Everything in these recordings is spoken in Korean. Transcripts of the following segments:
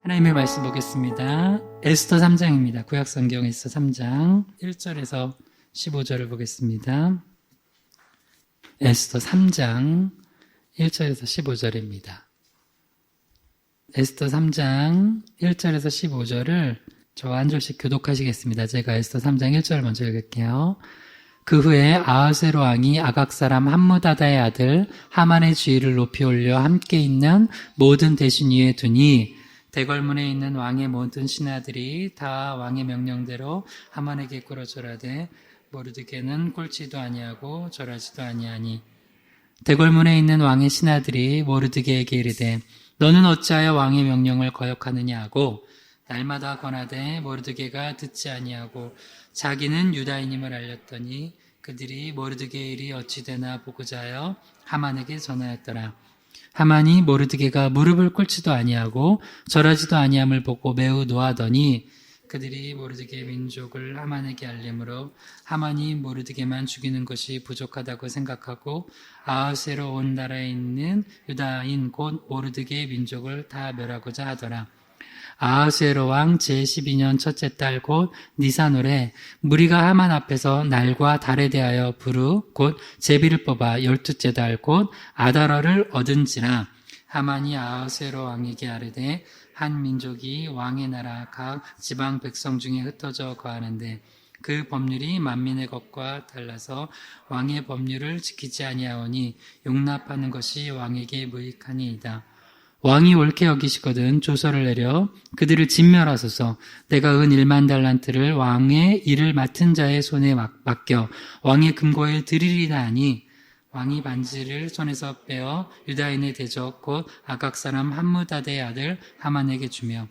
하나님의 말씀 보겠습니다. 에스더 3장입니다. 구약성경 에스더 3장 1절에서 15절을 보겠습니다. 에스더 3장 1절에서 15절입니다. 에스더 3장 1절에서 15절을 저와 한 절씩 교독하시겠습니다. 제가 에스더 3장 1절을 먼저 읽을게요. 그 후에 아하스웨로 왕이 아각 사람 함무다다의 아들 하만의 지위를 높이 올려 함께 있는 모든 대신 위에 두니 대궐문에 있는 왕의 모든 신하들이 다 왕의 명령대로 하만에게 꿇어 절하되 모르드게는 꿇지도 아니하고 절하지도 아니하니 대궐문에 있는 왕의 신하들이 모르드게에게 이르되 너는 어찌하여 왕의 명령을 거역하느냐 하고 날마다 권하되 모르드게가 듣지 아니하고 자기는 유다인임을 알렸더니 그들이 모르드게의 일이 어찌 되나 보고자 하여 하만에게 전하였더라. 하만이 모르드게가 무릎을 꿇지도 아니하고 절하지도 아니함을 보고 매우 노하더니 그들이 모르드게 민족을 하만에게 알림으로 하만이 모르드게만 죽이는 것이 부족하다고 생각하고 아하스웨로 온 나라에 있는 유다인 곧 모르드게의 민족을 다 멸하고자 하더라. 아하스웨로 왕 제12년 첫째 달 곧 니산월에 무리가 하만 앞에서 날과 달에 대하여 부르 곧 제비를 뽑아 12째 달 곧 아달월을 얻은지라. 하만이 아하스웨로 왕에게 아뢰되 한 민족이 왕의 나라 각 지방 백성 중에 흩어져 거하는데 그 법률이 만민의 것과 달라서 왕의 법률을 지키지 아니하오니 용납하는 것이 왕에게 무익하니이다. 왕이 옳게 여기시거든 조서를 내려 그들을 진멸하소서. 내가 은 1만 달란트를 왕의 일을 맡은 자의 손에 맡겨 왕의 금고에 드리리다 하니 왕이 반지를 손에서 빼어 유다인의 대적 곧 아각 사람 함무다다의 아들 하만에게 주며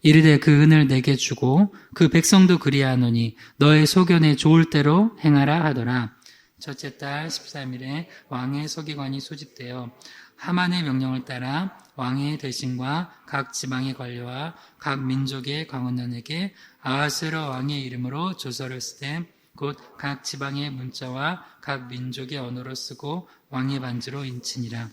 이르되 그 은을 내게 주고 그 백성도 그리하노니 너의 소견에 좋을 대로 행하라 하더라. 첫째 달 13일에 왕의 서기관이 소집되어 하만의 명령을 따라 왕의 대신과 각 지방의 관료와 각 민족의 광원원에게 아하스웨로 왕의 이름으로 조서를 쓰되 곧 각 지방의 문자와 각 민족의 언어로 쓰고 왕의 반지로 인치니라.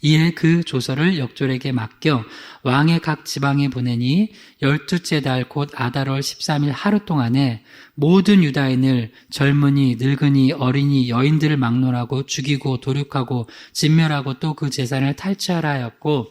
이에 그 조서를 역졸에게 맡겨 왕의 각 지방에 보내니 12째 달 곧 아달월 13일 하루 동안에 모든 유다인을 젊은이, 늙은이, 어린이, 여인들을 막론하고 죽이고 도륙하고 진멸하고 또 그 재산을 탈취하라 하였고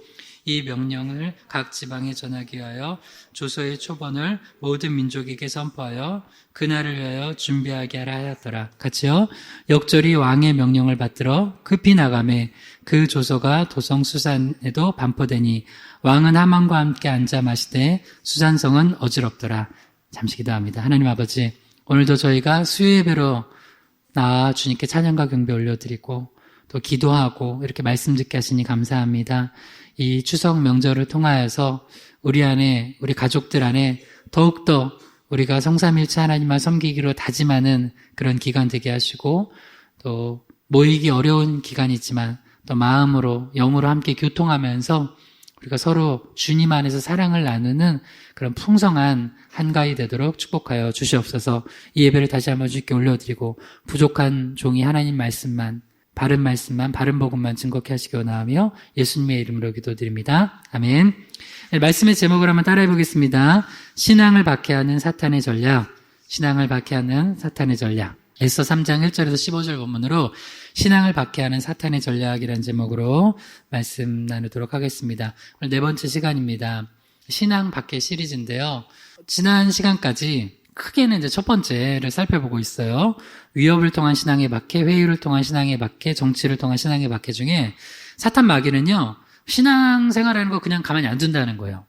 이 명령을 각 지방에 전하기 위하여 조서의 초본을 모든 민족에게 선포하여 그날을 위하여 준비하게 하라 하였더라. 같이요. 역졸이 왕의 명령을 받들어 급히 나가매 그 조서가 도성 수산에도 반포되니 왕은 하만과 함께 앉아 마시되 수산성은 어지럽더라. 잠시 기도합니다. 하나님 아버지, 오늘도 저희가 수요예배로 나와 주님께 찬양과 경배 올려드리고 또 기도하고 이렇게 말씀 듣게 하시니 감사합니다. 이 추석 명절을 통하여서 우리 안에, 우리 가족들 안에 더욱더 우리가 성삼일체 하나님만 섬기기로 다짐하는 그런 기간 되게 하시고 또 모이기 어려운 기간이지만 또 마음으로, 영으로 함께 교통하면서 우리가 서로 주님 안에서 사랑을 나누는 그런 풍성한 한가위 되도록 축복하여 주시옵소서. 이 예배를 다시 한번 주께 올려드리고 부족한 종이 하나님 말씀만, 바른 복음만 증거케 하시기 원하며 예수님의 이름으로 기도드립니다. 아멘. 말씀의 제목을 한번 따라해 보겠습니다. 신앙을 박해하는 사탄의 전략. 신앙을 박해하는 사탄의 전략. 에스더 3장 1절에서 15절 본문으로 신앙을 박해하는 사탄의 전략이라는 제목으로 말씀 나누도록 하겠습니다. 오늘 네 번째 시간입니다. 신앙 박해 시리즈인데요. 지난 시간까지 크게는 이제 첫 번째를 살펴보고 있어요. 위협을 통한 신앙의 박해, 회유를 통한 신앙의 박해, 정치를 통한 신앙의 박해 중에 사탄 마귀는요, 신앙생활하는 거 그냥 가만히 안 둔다는 거예요.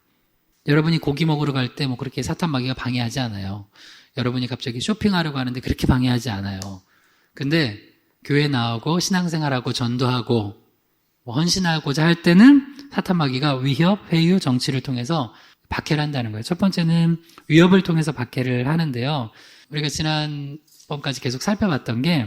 여러분이 고기 먹으러 갈 때 뭐 그렇게 사탄 마귀가 방해하지 않아요. 여러분이 갑자기 쇼핑하려고 하는데 그렇게 방해하지 않아요. 근데 교회 나오고 신앙생활하고 전도하고 뭐 헌신하고자 할 때는 사탄 마귀가 위협, 회유, 정치를 통해서 박해를 한다는 거예요. 첫 번째는 위협을 통해서 박해를 하는데요. 우리가 지난번까지 계속 살펴봤던 게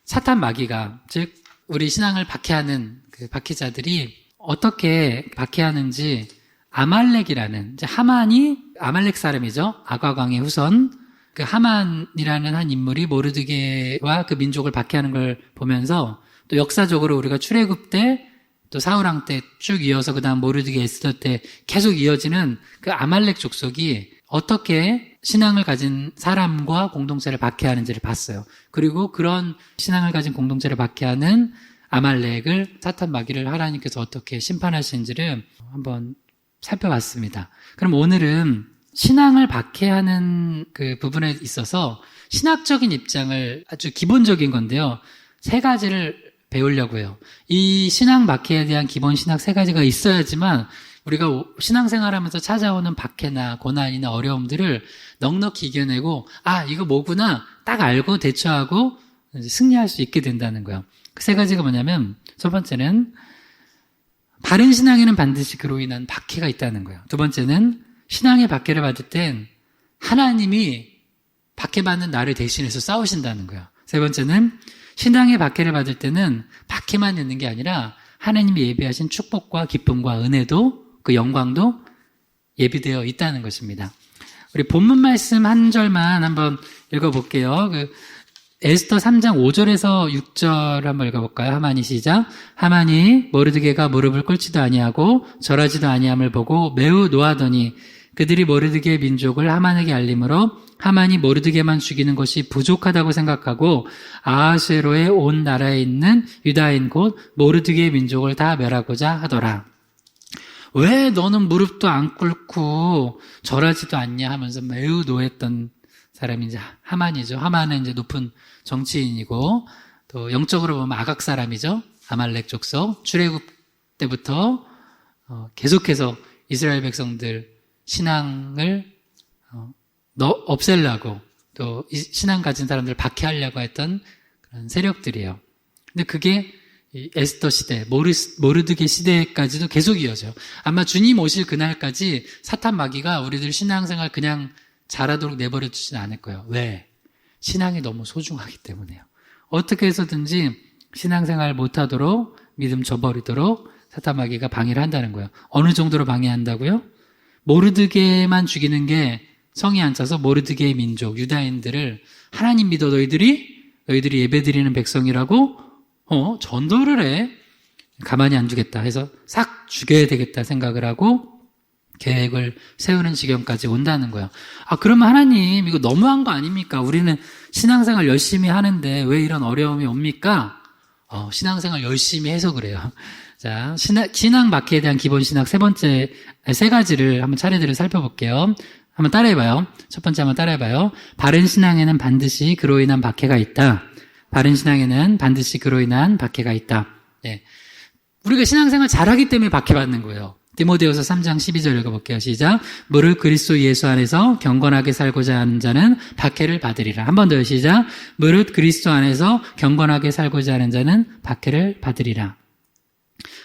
사탄 마귀가, 즉 우리 신앙을 박해하는 그 박해자들이 어떻게 박해하는지 아말렉이라는, 이제 하만이 아말렉 사람이죠. 아가광의 후손. 그 하만이라는 한 인물이 모르드게와 그 민족을 박해하는 걸 보면서 또 역사적으로 우리가 출애굽 때 또 사울왕 때 쭉 이어서 그 다음 모르드게 에스더 때 계속 이어지는 그 아말렉 족속이 어떻게 신앙을 가진 사람과 공동체를 박해하는지를 봤어요. 그리고 그런 신앙을 가진 공동체를 박해하는 아말렉을 사탄 마귀를 하나님께서 어떻게 심판하시는지를 한번 살펴봤습니다. 그럼 오늘은 신앙을 박해하는 그 부분에 있어서 신학적인 입장을 아주 기본적인 건데요. 3가지를 배우려고 해요. 이 신앙 박해에 대한 기본 신학 3가지가 있어야지만 우리가 신앙생활하면서 찾아오는 박해나 고난이나 어려움들을 넉넉히 이겨내고 이거 뭐구나 딱 알고 대처하고 승리할 수 있게 된다는 거예요. 그 3가지가 뭐냐면 첫 번째는 바른 신앙에는 반드시 그로 인한 박해가 있다는 거예요. 두 번째는 신앙의 박해를 받을 땐 하나님이 박해받는 나를 대신해서 싸우신다는 거예요. 세 번째는 신앙의 박해를 받을 때는 박해만 있는 게 아니라 하나님이 예비하신 축복과 기쁨과 은혜도 그 영광도 예비되어 있다는 것입니다. 우리 본문 말씀 한 절만 한번 읽어볼게요. 에스더 3장 5절에서 6절 한번 읽어볼까요? 하만이 시작. 하만이 모르드게가 무릎을 꿇지도 아니하고 절하지도 아니함을 보고 매우 노하더니 그들이 모르드게 민족을 하만에게 알림으로 하만이 모르드게만 죽이는 것이 부족하다고 생각하고 아하수에로의 온 나라에 있는 유다인 곧 모르드게 민족을 다 멸하고자 하더라. 왜 너는 무릎도 안 꿇고 절하지도 않냐 하면서 매우 노했던 사람이 이제 하만이죠. 하만은 이제 높은 정치인이고 또 영적으로 보면 아각 사람이죠. 아말렉 족속. 출애굽 때부터 계속해서 이스라엘 백성들 신앙을 없애려고 또 신앙 가진 사람들을 박해하려고 했던 그런 세력들이에요. 근데 그게 이 에스더 시대, 모르드게 시대까지도 계속 이어져요. 아마 주님 오실 그날까지 사탄 마귀가 우리들 신앙생활 그냥 잘하도록 내버려 두지는 않을 거예요. 왜? 신앙이 너무 소중하기 때문에요. 어떻게 해서든지 신앙생활 못하도록 믿음 저버리도록 사탄 마귀가 방해를 한다는 거예요. 어느 정도로 방해한다고요? 모르드게만 죽이는 게 성이 안 차서 모르드게의 민족, 유다인들을 하나님 믿어 너희들이 예배드리는 백성이라고 전도를 해. 가만히 안 두겠다 해서 싹 죽여야 되겠다 생각을 하고 계획을 세우는 지경까지 온다는 거예요. 그러면 하나님 이거 너무한 거 아닙니까? 우리는 신앙생활 열심히 하는데 왜 이런 어려움이 옵니까? 신앙생활 열심히 해서 그래요. 자, 신앙 박해에 대한 기본 신학 세 가지를 한번 차례대로 살펴볼게요. 한번 따라해봐요. 첫 번째 한번 따라해봐요. 바른 신앙에는 반드시 그로 인한 박해가 있다. 바른 신앙에는 반드시 그로 인한 박해가 있다. 네. 우리가 신앙생활 잘하기 때문에 박해받는 거예요. 디모데후서 3장 12절 읽어볼게요. 시작. 무릇 그리스도 예수 안에서 경건하게 살고자 하는 자는 박해를 받으리라. 한 번 더요. 시작. 무릇 그리스도 안에서 경건하게 살고자 하는 자는 박해를 받으리라.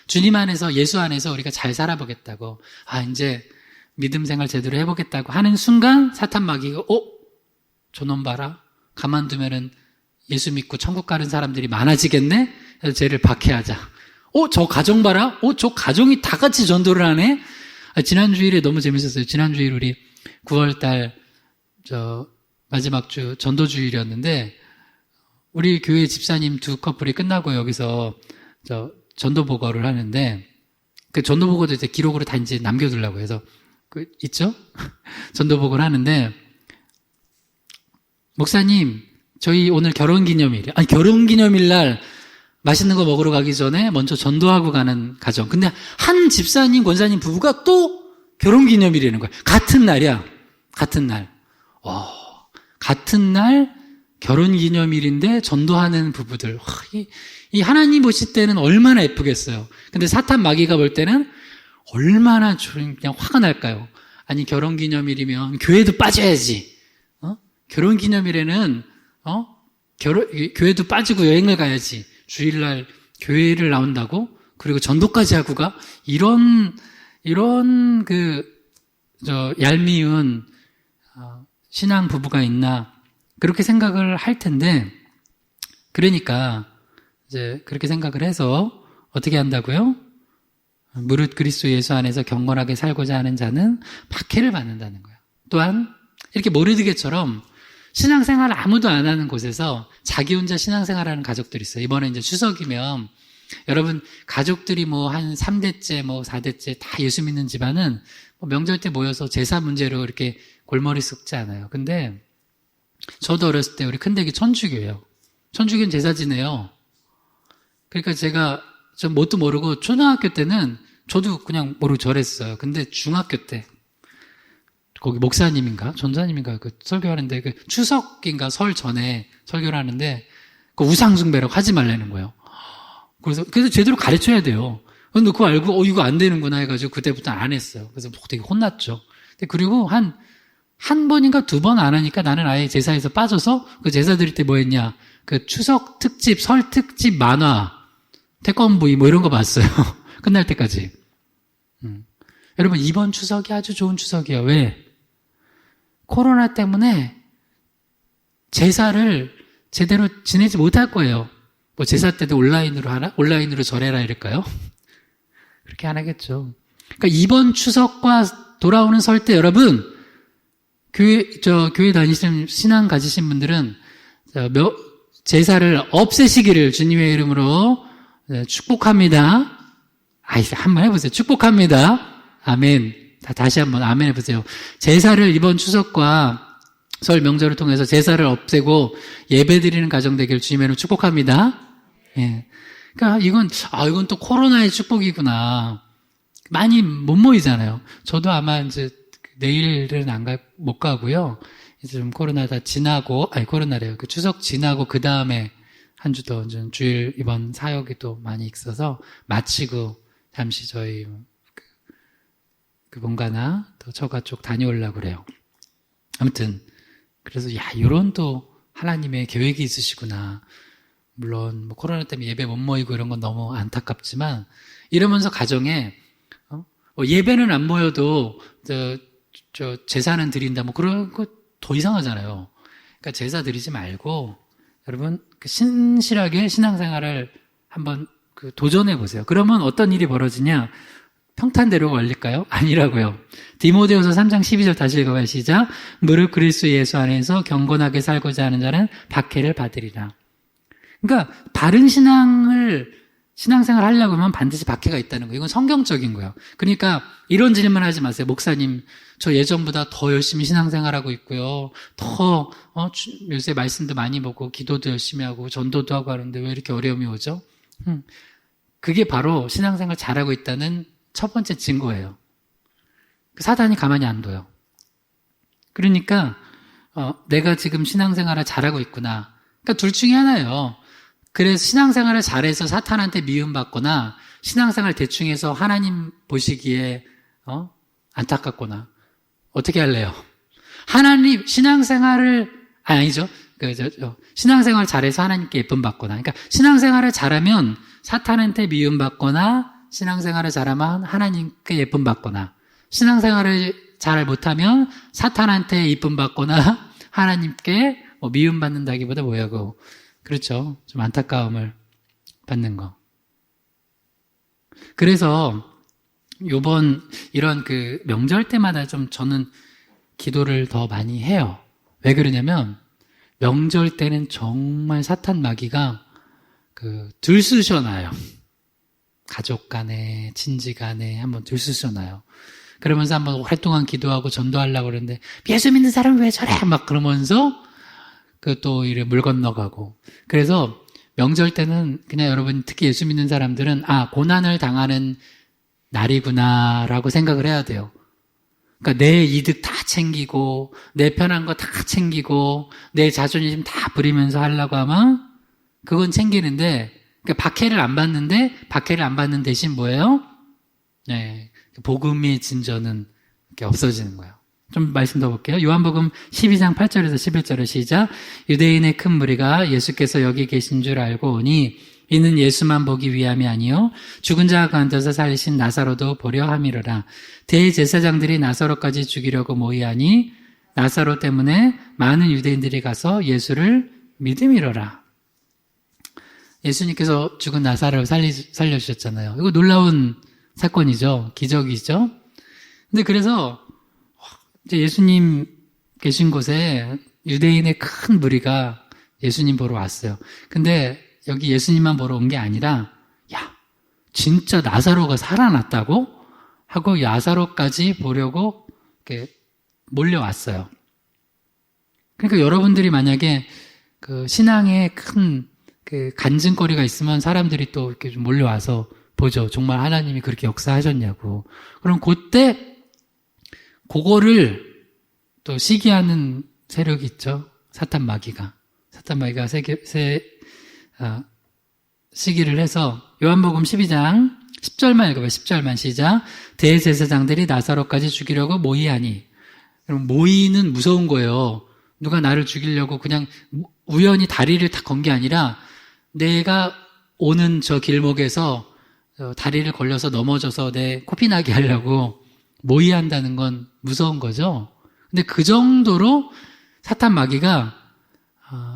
주님 안에서 예수 안에서 우리가 잘 살아보겠다고 이제 믿음 생활 제대로 해보겠다고 하는 순간 사탄 마귀가 저놈 봐라. 가만두면은 예수 믿고 천국 가는 사람들이 많아지겠네? 그래서 쟤를 박해하자. 저 가정 봐라? 저 가정이 다 같이 전도를 하네? 지난 주일에 너무 재밌었어요. 지난 주일 우리 9월달, 마지막 주 전도 주일이었는데, 우리 교회 집사님 2 커플이 끝나고 여기서, 전도 보고를 하는데, 그 전도 보고도 이제 기록으로 다 이제 남겨두려고 해서, 있죠? 전도 보고를 하는데, 목사님, 저희 오늘 결혼기념일 날 맛있는 거 먹으러 가기 전에 먼저 전도하고 가는 가정. 근데 한 집사님, 권사님 부부가 또 결혼기념일이라는 거예요. 같은 날이야. 같은 날. 같은 날 결혼기념일인데 전도하는 부부들. 이 하나님 보실 때는 얼마나 예쁘겠어요. 근데 사탄 마귀가 볼 때는 얼마나 그냥 화가 날까요? 아니, 결혼기념일이면 교회도 빠져야지. 결혼기념일에는 교회도 빠지고 여행을 가야지. 주일날 교회를 나온다고? 그리고 전도까지 하고 가? 이런 얄미운 신앙 부부가 있나? 그렇게 생각을 할 텐데, 그러니까, 이제 그렇게 생각을 해서 어떻게 한다고요? 무릇 그리스도 예수 안에서 경건하게 살고자 하는 자는 박해를 받는다는 거예요. 또한, 이렇게 모르드게처럼 신앙생활 아무도 안 하는 곳에서 자기 혼자 신앙생활하는 가족들이 있어요. 이번에 이제 추석이면 여러분, 가족들이 뭐 한 3대째, 뭐 4대째 다 예수 믿는 집안은 뭐 명절 때 모여서 제사 문제로 이렇게 골머리 썩지 않아요. 근데 저도 어렸을 때 우리 큰댁이 천주교예요. 천주교는 제사 지내요. 그러니까 제가 좀 뭣도 모르고 초등학교 때는 저도 그냥 모르고 절했어요. 근데 중학교 때 거기 목사님인가 전사님인가 그 설교하는데 그 추석인가 설 전에 설교를 하는데 그 우상숭배라고 하지 말라는 거예요. 그래서 제대로 가르쳐야 돼요. 근데 그거 알고 이거 안 되는구나 해가지고 그때부터 안 했어요. 그래서 되게 혼났죠. 그리고 한 번인가 2번 안 하니까 나는 아예 제사에서 빠져서 그 제사 드릴 때 뭐 했냐 그 추석 특집 설 특집 만화 태권브이 뭐 이런 거 봤어요. 끝날 때까지. 여러분 이번 추석이 아주 좋은 추석이에요. 왜? 코로나 때문에 제사를 제대로 지내지 못할 거예요. 뭐 제사 때도 온라인으로 하나? 온라인으로 절해라 이럴까요? 그렇게 안 하겠죠. 그러니까 이번 추석과 돌아오는 설 때 여러분 교회 다니시는 신앙 가지신 분들은 제사를 없애시기를 주님의 이름으로 축복합니다. 한번 해보세요. 축복합니다. 아멘. 다시 한번 아멘 해보세요. 제사를 이번 추석과 설 명절을 통해서 제사를 없애고 예배 드리는 가정 되길 주님의 이름으로 축복합니다. 예. 그러니까 이건 또 코로나의 축복이구나. 많이 못 모이잖아요. 저도 아마 이제 내일은 못 가고요. 이제 좀 코로나 다 지나고, 코로나래요. 그 추석 지나고 그 다음에 한 주 더 주일 이번 사역이 또 많이 있어서 마치고 잠시 저희 그 본가나 또 처가 쪽 다녀오려고 그래요. 아무튼 그래서 이런 또 하나님의 계획이 있으시구나. 물론 뭐 코로나 때문에 예배 못 모이고 이런 건 너무 안타깝지만 이러면서 가정에 예배는 안 모여도 제사는 드린다 뭐 그런 거 더 이상하잖아요. 그러니까 제사 드리지 말고 여러분 신실하게 신앙생활을 한번 도전해 보세요. 그러면 어떤 일이 벌어지냐? 평탄대로 걸릴까요? 아니라고요. 디모데후서 3장 12절 다시 읽어봐요. 시작. 무릇 그리스도 예수 안에서 경건하게 살고자 하는 자는 박해를 받으리라. 그러니까 바른 신앙생활 하려고 하면 반드시 박해가 있다는 거예요. 이건 성경적인 거예요. 그러니까 이런 질문 하지 마세요. 목사님, 저 예전보다 더 열심히 신앙생활하고 있고요. 더 요새 말씀도 많이 보고 기도도 열심히 하고 전도도 하고 하는데 왜 이렇게 어려움이 오죠? 그게 바로 신앙생활 잘하고 있다는 첫 번째 증거예요. 사단이 가만히 안 둬요. 그러니까 내가 지금 신앙생활을 잘하고 있구나. 그러니까 둘 중에 하나예요. 그래서 신앙생활을 잘해서 사탄한테 미움받거나 신앙생활 대충 해서 하나님 보시기에 안타깝거나 어떻게 할래요? 하나님 신앙생활을 아니죠. 신앙생활 잘해서 하나님께 예쁨 받거나 그러니까 신앙생활을 잘하면 사탄한테 미움받거나 신앙생활을 잘하면 하나님께 예쁨 받거나 신앙생활을 잘 못하면 사탄한테 예쁨 받거나 하나님께 미움받는다기보다 뭐야고 그렇죠. 좀 안타까움을 받는 거. 그래서 이런 명절 때마다 좀 저는 기도를 더 많이 해요. 왜 그러냐면 명절 때는 정말 사탄 마귀가 들쑤셔놔요. 가족 간에 친지 간에 한번 들쑤셔놔요. 그러면서 한번 오랫동안 기도하고 전도하려고 그러는데 예수 믿는 사람은 왜 저래? 막 그러면서 또 이래 물 건너가고. 그래서 명절 때는 그냥 여러분 특히 예수 믿는 사람들은 고난을 당하는 날이구나라고 생각을 해야 돼요. 그러니까 내 이득 다 챙기고 내 편한 거 다 챙기고 내 자존심 다 부리면서 하려고 하면 그건 챙기는데 그러니까 박해를 안 받는 대신 뭐예요? 네, 복음의 진전은 이렇게 없어지는 거예요. 좀 말씀 더 볼게요. 요한복음 12장 8절에서 11절의 시작. 유대인의 큰 무리가 예수께서 여기 계신 줄 알고 오니 이는 예수만 보기 위함이 아니요 죽은 자 가운데서 살리신 나사로도 보려 함이로라. 대제사장들이 나사로까지 죽이려고 모이하니 나사로 때문에 많은 유대인들이 가서 예수를 믿음이로라. 예수님께서 죽은 나사로를 살려주셨잖아요. 이거 놀라운 사건이죠. 기적이죠. 근데 그래서 이제 예수님 계신 곳에 유대인의 큰 무리가 예수님 보러 왔어요. 근데 여기 예수님만 보러 온 게 아니라 진짜 나사로가 살아났다고? 하고 나사로까지 보려고 이렇게 몰려왔어요. 그러니까 여러분들이 만약에 그 신앙에 큰 그 간증거리가 있으면 사람들이 또 이렇게 좀 몰려와서 보죠. 정말 하나님이 그렇게 역사하셨냐고. 그럼 그때 그거를 또 시기하는 세력이 있죠. 사탄 마귀가 시기를 해서 요한복음 12장 10절만 읽어봐요. 10절만 시작. 대제사장들이 나사로까지 죽이려고 모의하니. 그럼 모의는 무서운 거예요. 누가 나를 죽이려고 그냥 우연히 다리를 탁 건 게 아니라 내가 오는 저 길목에서 다리를 걸려서 넘어져서 내 코피 나게 하려고 모의한다는 건 무서운 거죠. 근데 그 정도로 사탄 마귀가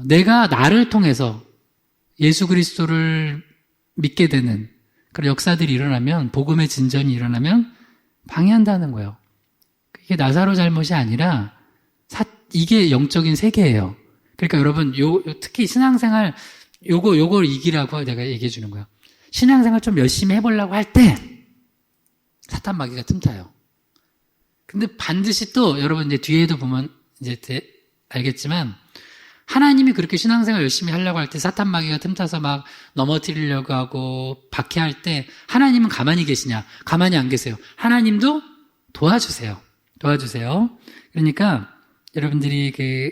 내가 나를 통해서 예수 그리스도를 믿게 되는 그런 역사들이 일어나면, 복음의 진전이 일어나면 방해한다는 거예요. 이게 나사로 잘못이 아니라 이게 영적인 세계예요. 그러니까 여러분 특히 신앙생활 요걸 이기라고 내가 얘기해 주는 거예요. 신앙생활 좀 열심히 해보려고 할 때 사탄 마귀가 틈타요. 근데 반드시 또 여러분 이제 뒤에도 보면 이제 알겠지만 하나님이 그렇게 신앙생활 열심히 하려고 할 때 사탄 마귀가 틈타서 막 넘어뜨리려고 하고 박해할 때 하나님은 가만히 계시냐? 가만히 안 계세요. 하나님도 도와주세요. 그러니까 여러분들이 그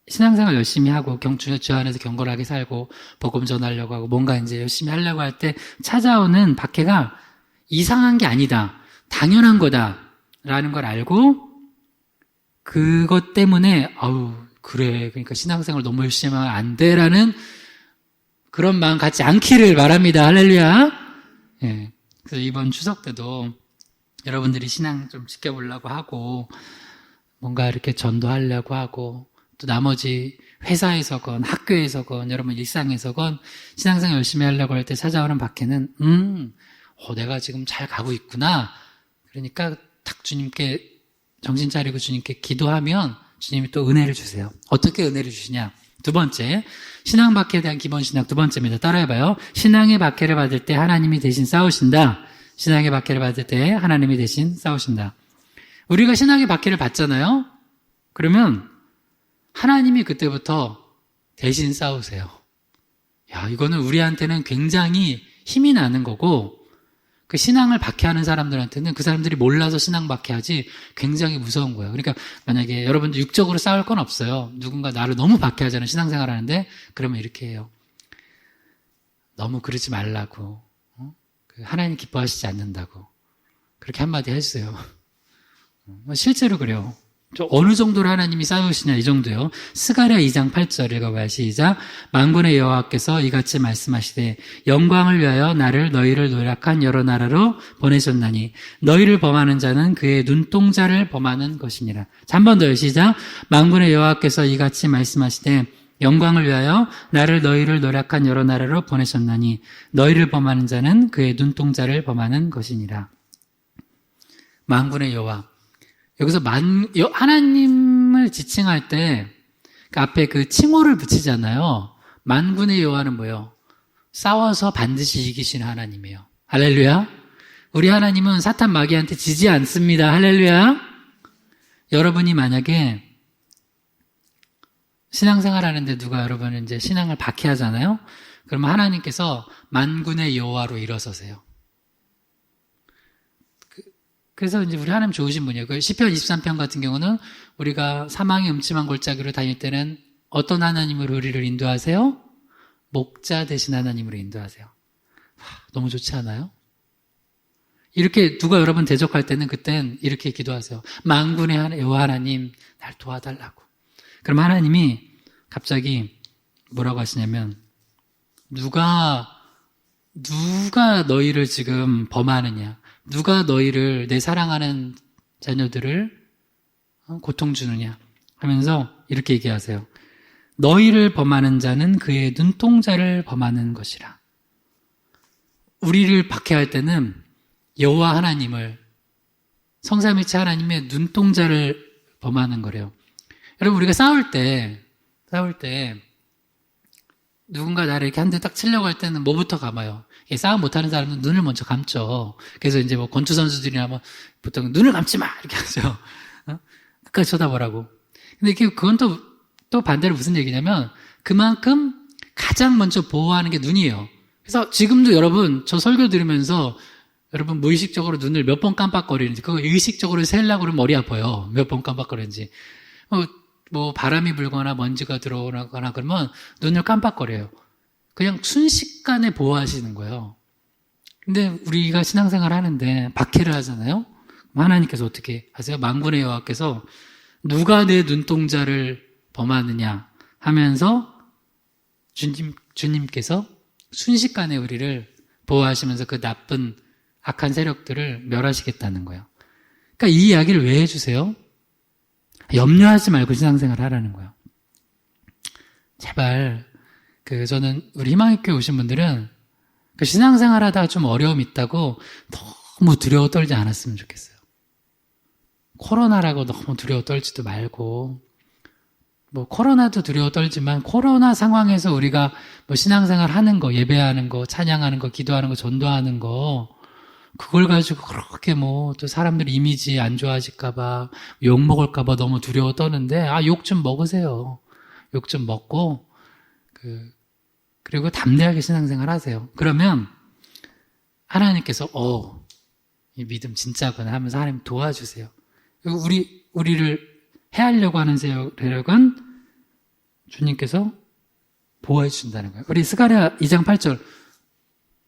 신앙생활 열심히 하고 주 안에서 경건하게 살고 복음 전하려고 하고 뭔가 이제 열심히 하려고 할 때 찾아오는 박해가 이상한 게 아니다. 당연한 거다라는 걸 알고 그것 때문에 그래. 그러니까 신앙생활 너무 열심히 하면 안 돼라는 그런 마음 갖지 않기를 바랍니다. 할렐루야. 예. 그래서 이번 추석 때도 여러분들이 신앙 좀 지켜보려고 하고 뭔가 이렇게 전도하려고 하고 또 나머지 회사에서건 학교에서건 여러분 일상에서건 신앙생활 열심히 하려고 할 때 찾아오는 박해는 내가 지금 잘 가고 있구나. 그러니까 딱 주님께 정신 차리고 주님께 기도하면 주님이 또 은혜를 주세요. 어떻게 은혜를 주시냐? 두 번째, 신앙 박해에 대한 기본 신학 두 번째입니다. 따라해봐요. 신앙의 박해를 받을 때 하나님이 대신 싸우신다. 신앙의 박해를 받을 때 하나님이 대신 싸우신다. 우리가 신앙의 박해를 받잖아요. 그러면 하나님이 그때부터 대신 싸우세요. 이거는 우리한테는 굉장히 힘이 나는 거고 그 신앙을 박해하는 사람들한테는 그 사람들이 몰라서 신앙 박해하지 굉장히 무서운 거예요. 그러니까 만약에 여러분들 육적으로 싸울 건 없어요. 누군가 나를 너무 박해하잖아요. 신앙생활 하는데 그러면 이렇게 해요. 너무 그러지 말라고. 하나님 기뻐하시지 않는다고. 그렇게 한마디 해주세요. 실제로 그래요. 어느 정도로 하나님이 싸우시냐 이 정도요. 스가랴 2장 8절 읽어봐요. 시작. 만군의 여호와께서 이같이 말씀하시되 영광을 위하여 너희를 노략한 여러 나라로 보내셨나니 너희를 범하는 자는 그의 눈동자를 범하는 것이니라. 자, 한 번 더요. 시작. 만군의 여호와께서 이같이 말씀하시되 영광을 위하여 너희를 노략한 여러 나라로 보내셨나니 너희를 범하는 자는 그의 눈동자를 범하는 것이니라. 만군의 여호와. 여기서 하나님을 지칭할 때 그 앞에 그 칭호를 붙이잖아요. 만군의 여호와는 뭐예요? 싸워서 반드시 이기시는 하나님이에요. 할렐루야. 우리 하나님은 사탄 마귀한테 지지 않습니다. 할렐루야. 여러분이 만약에 신앙생활 하는데 누가 여러분은 이제 신앙을 박해하잖아요. 그러면 하나님께서 만군의 여호와로 일어서세요. 그래서 이제 우리 하나님 좋으신 분이에요. 그 시편 23편 같은 경우는 우리가 사망의 음침한 골짜기로 다닐 때는 어떤 하나님으로 우리를 인도하세요? 목자 되신 하나님으로 인도하세요. 너무 좋지 않아요? 이렇게 누가 여러분 대적할 때는 그땐 이렇게 기도하세요. 만군의 여호와 하나님 날 도와달라고. 그럼 하나님이 갑자기 뭐라고 하시냐면 누가 너희를 지금 범하느냐? 누가 너희를 내 사랑하는 자녀들을 고통 주느냐 하면서 이렇게 얘기하세요. 너희를 범하는 자는 그의 눈동자를 범하는 것이라. 우리를 박해할 때는 여호와 하나님을 성삼위일체 하나님의 눈동자를 범하는 거래요. 여러분 우리가 싸울 때 누군가 나를 이렇게 한 대 딱 치려고 할 때는 뭐부터 감아요? 싸움 못하는 사람은 눈을 먼저 감죠. 그래서 이제 뭐 권투 선수들이나 뭐 보통 눈을 감지 마 이렇게 하죠. 끝까지 쳐다보라고. 근데 그건 또 반대로 무슨 얘기냐면 그만큼 가장 먼저 보호하는 게 눈이에요. 그래서 지금도 여러분 저 설교 들으면서 여러분 무의식적으로 눈을 몇 번 깜빡거리는지 그거 의식적으로 세려고 그러면 머리 아파요. 몇 번 깜빡거리는지. 뭐 바람이 불거나 먼지가 들어오거나 그러면 눈을 깜빡거려요. 그냥 순식간에 보호하시는 거예요. 근데 우리가 신앙생활 하는데 박해를 하잖아요. 하나님께서 어떻게 하세요? 만군의 여호와께서 누가 내 눈동자를 범하느냐 하면서 주님께서 순식간에 우리를 보호하시면서 그 나쁜 악한 세력들을 멸하시겠다는 거예요. 그러니까 이 이야기를 왜 해주세요? 염려하지 말고 신앙생활 하라는 거예요. 제발 저는 우리 희망의 교회 오신 분들은 신앙생활 하다가 좀 어려움이 있다고 너무 두려워 떨지 않았으면 좋겠어요. 코로나라고 너무 두려워 떨지도 말고 뭐 코로나도 두려워 떨지만 코로나 상황에서 우리가 뭐 신앙생활 하는 거, 예배하는 거, 찬양하는 거, 기도하는 거, 전도하는 거 그걸 가지고 그렇게 뭐 또 사람들 이미지 안 좋아하실까봐 욕 먹을까봐 너무 두려워 떠는데 욕 좀 먹으세요. 욕 좀 먹고 그리고 담대하게 신앙생활 하세요. 그러면 하나님께서 이 믿음 진짜구나 하면서 하나님 도와주세요. 그리고 우리를 해하려고 하는 세력은 주님께서 보호해 주신다는 거예요. 우리 스가랴 2장 8절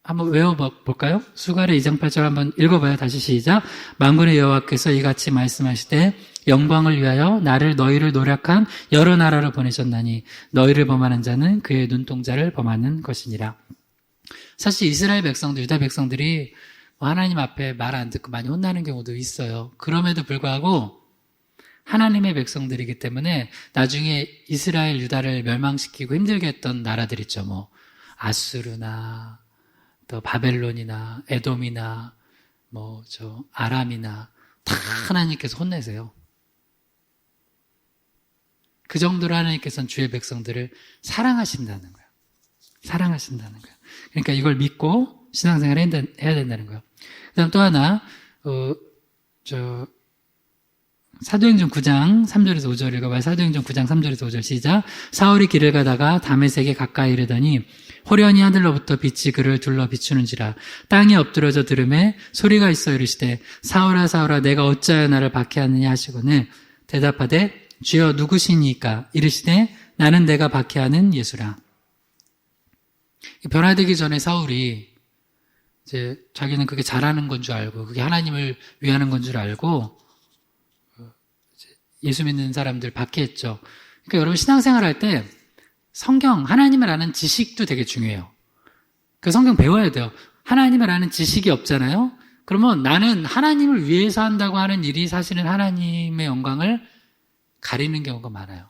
한번 외워볼까요? 스가랴 2장 8절 한번 읽어봐요. 다시 시작. 만군의 여호와께서 이같이 말씀하시되 영광을 위하여 너희를 노력한 여러 나라로 보내셨나니 너희를 범하는 자는 그의 눈동자를 범하는 것이니라. 사실 이스라엘 백성들, 유다 백성들이 하나님 앞에 말 안 듣고 많이 혼나는 경우도 있어요. 그럼에도 불구하고 하나님의 백성들이기 때문에 나중에 이스라엘, 유다를 멸망시키고 힘들게 했던 나라들 있죠. 뭐 아수르나 또 바벨론이나 에돔이나 뭐 아람이나 다 하나님께서 혼내세요. 그 정도로 하나님께서는 주의 백성들을 사랑하신다는 거예요. 사랑하신다는 거예요. 그러니까 이걸 믿고 신앙생활을 해야 된다는 거예요. 그다음 또 하나 사도행전 9장 3절에서 5절 읽어봐요. 사도행전 9장 3절에서 5절 시작. 사울이 길을 가다가 다메섹에 가까이 이르더니 호련히 하늘로부터 빛이 그를 둘러 비추는지라. 땅에 엎드러져 들음에 소리가 있어 이르시되 사울아 사울아 내가 어찌하여 나를 박해하느냐 하시거늘 대답하되 주여 누구시니까 이르시되 나는 내가 박해하는 예수라. 변화되기 전에 사울이 이제 자기는 그게 잘하는 건 줄 알고 그게 하나님을 위하는 건 줄 알고 예수 믿는 사람들 박해했죠. 그러니까 여러분 신앙생활 할 때 성경, 하나님을 아는 지식도 되게 중요해요. 그 성경 배워야 돼요. 하나님을 아는 지식이 없잖아요. 그러면 나는 하나님을 위해서 한다고 하는 일이 사실은 하나님의 영광을 가리는 경우가 많아요.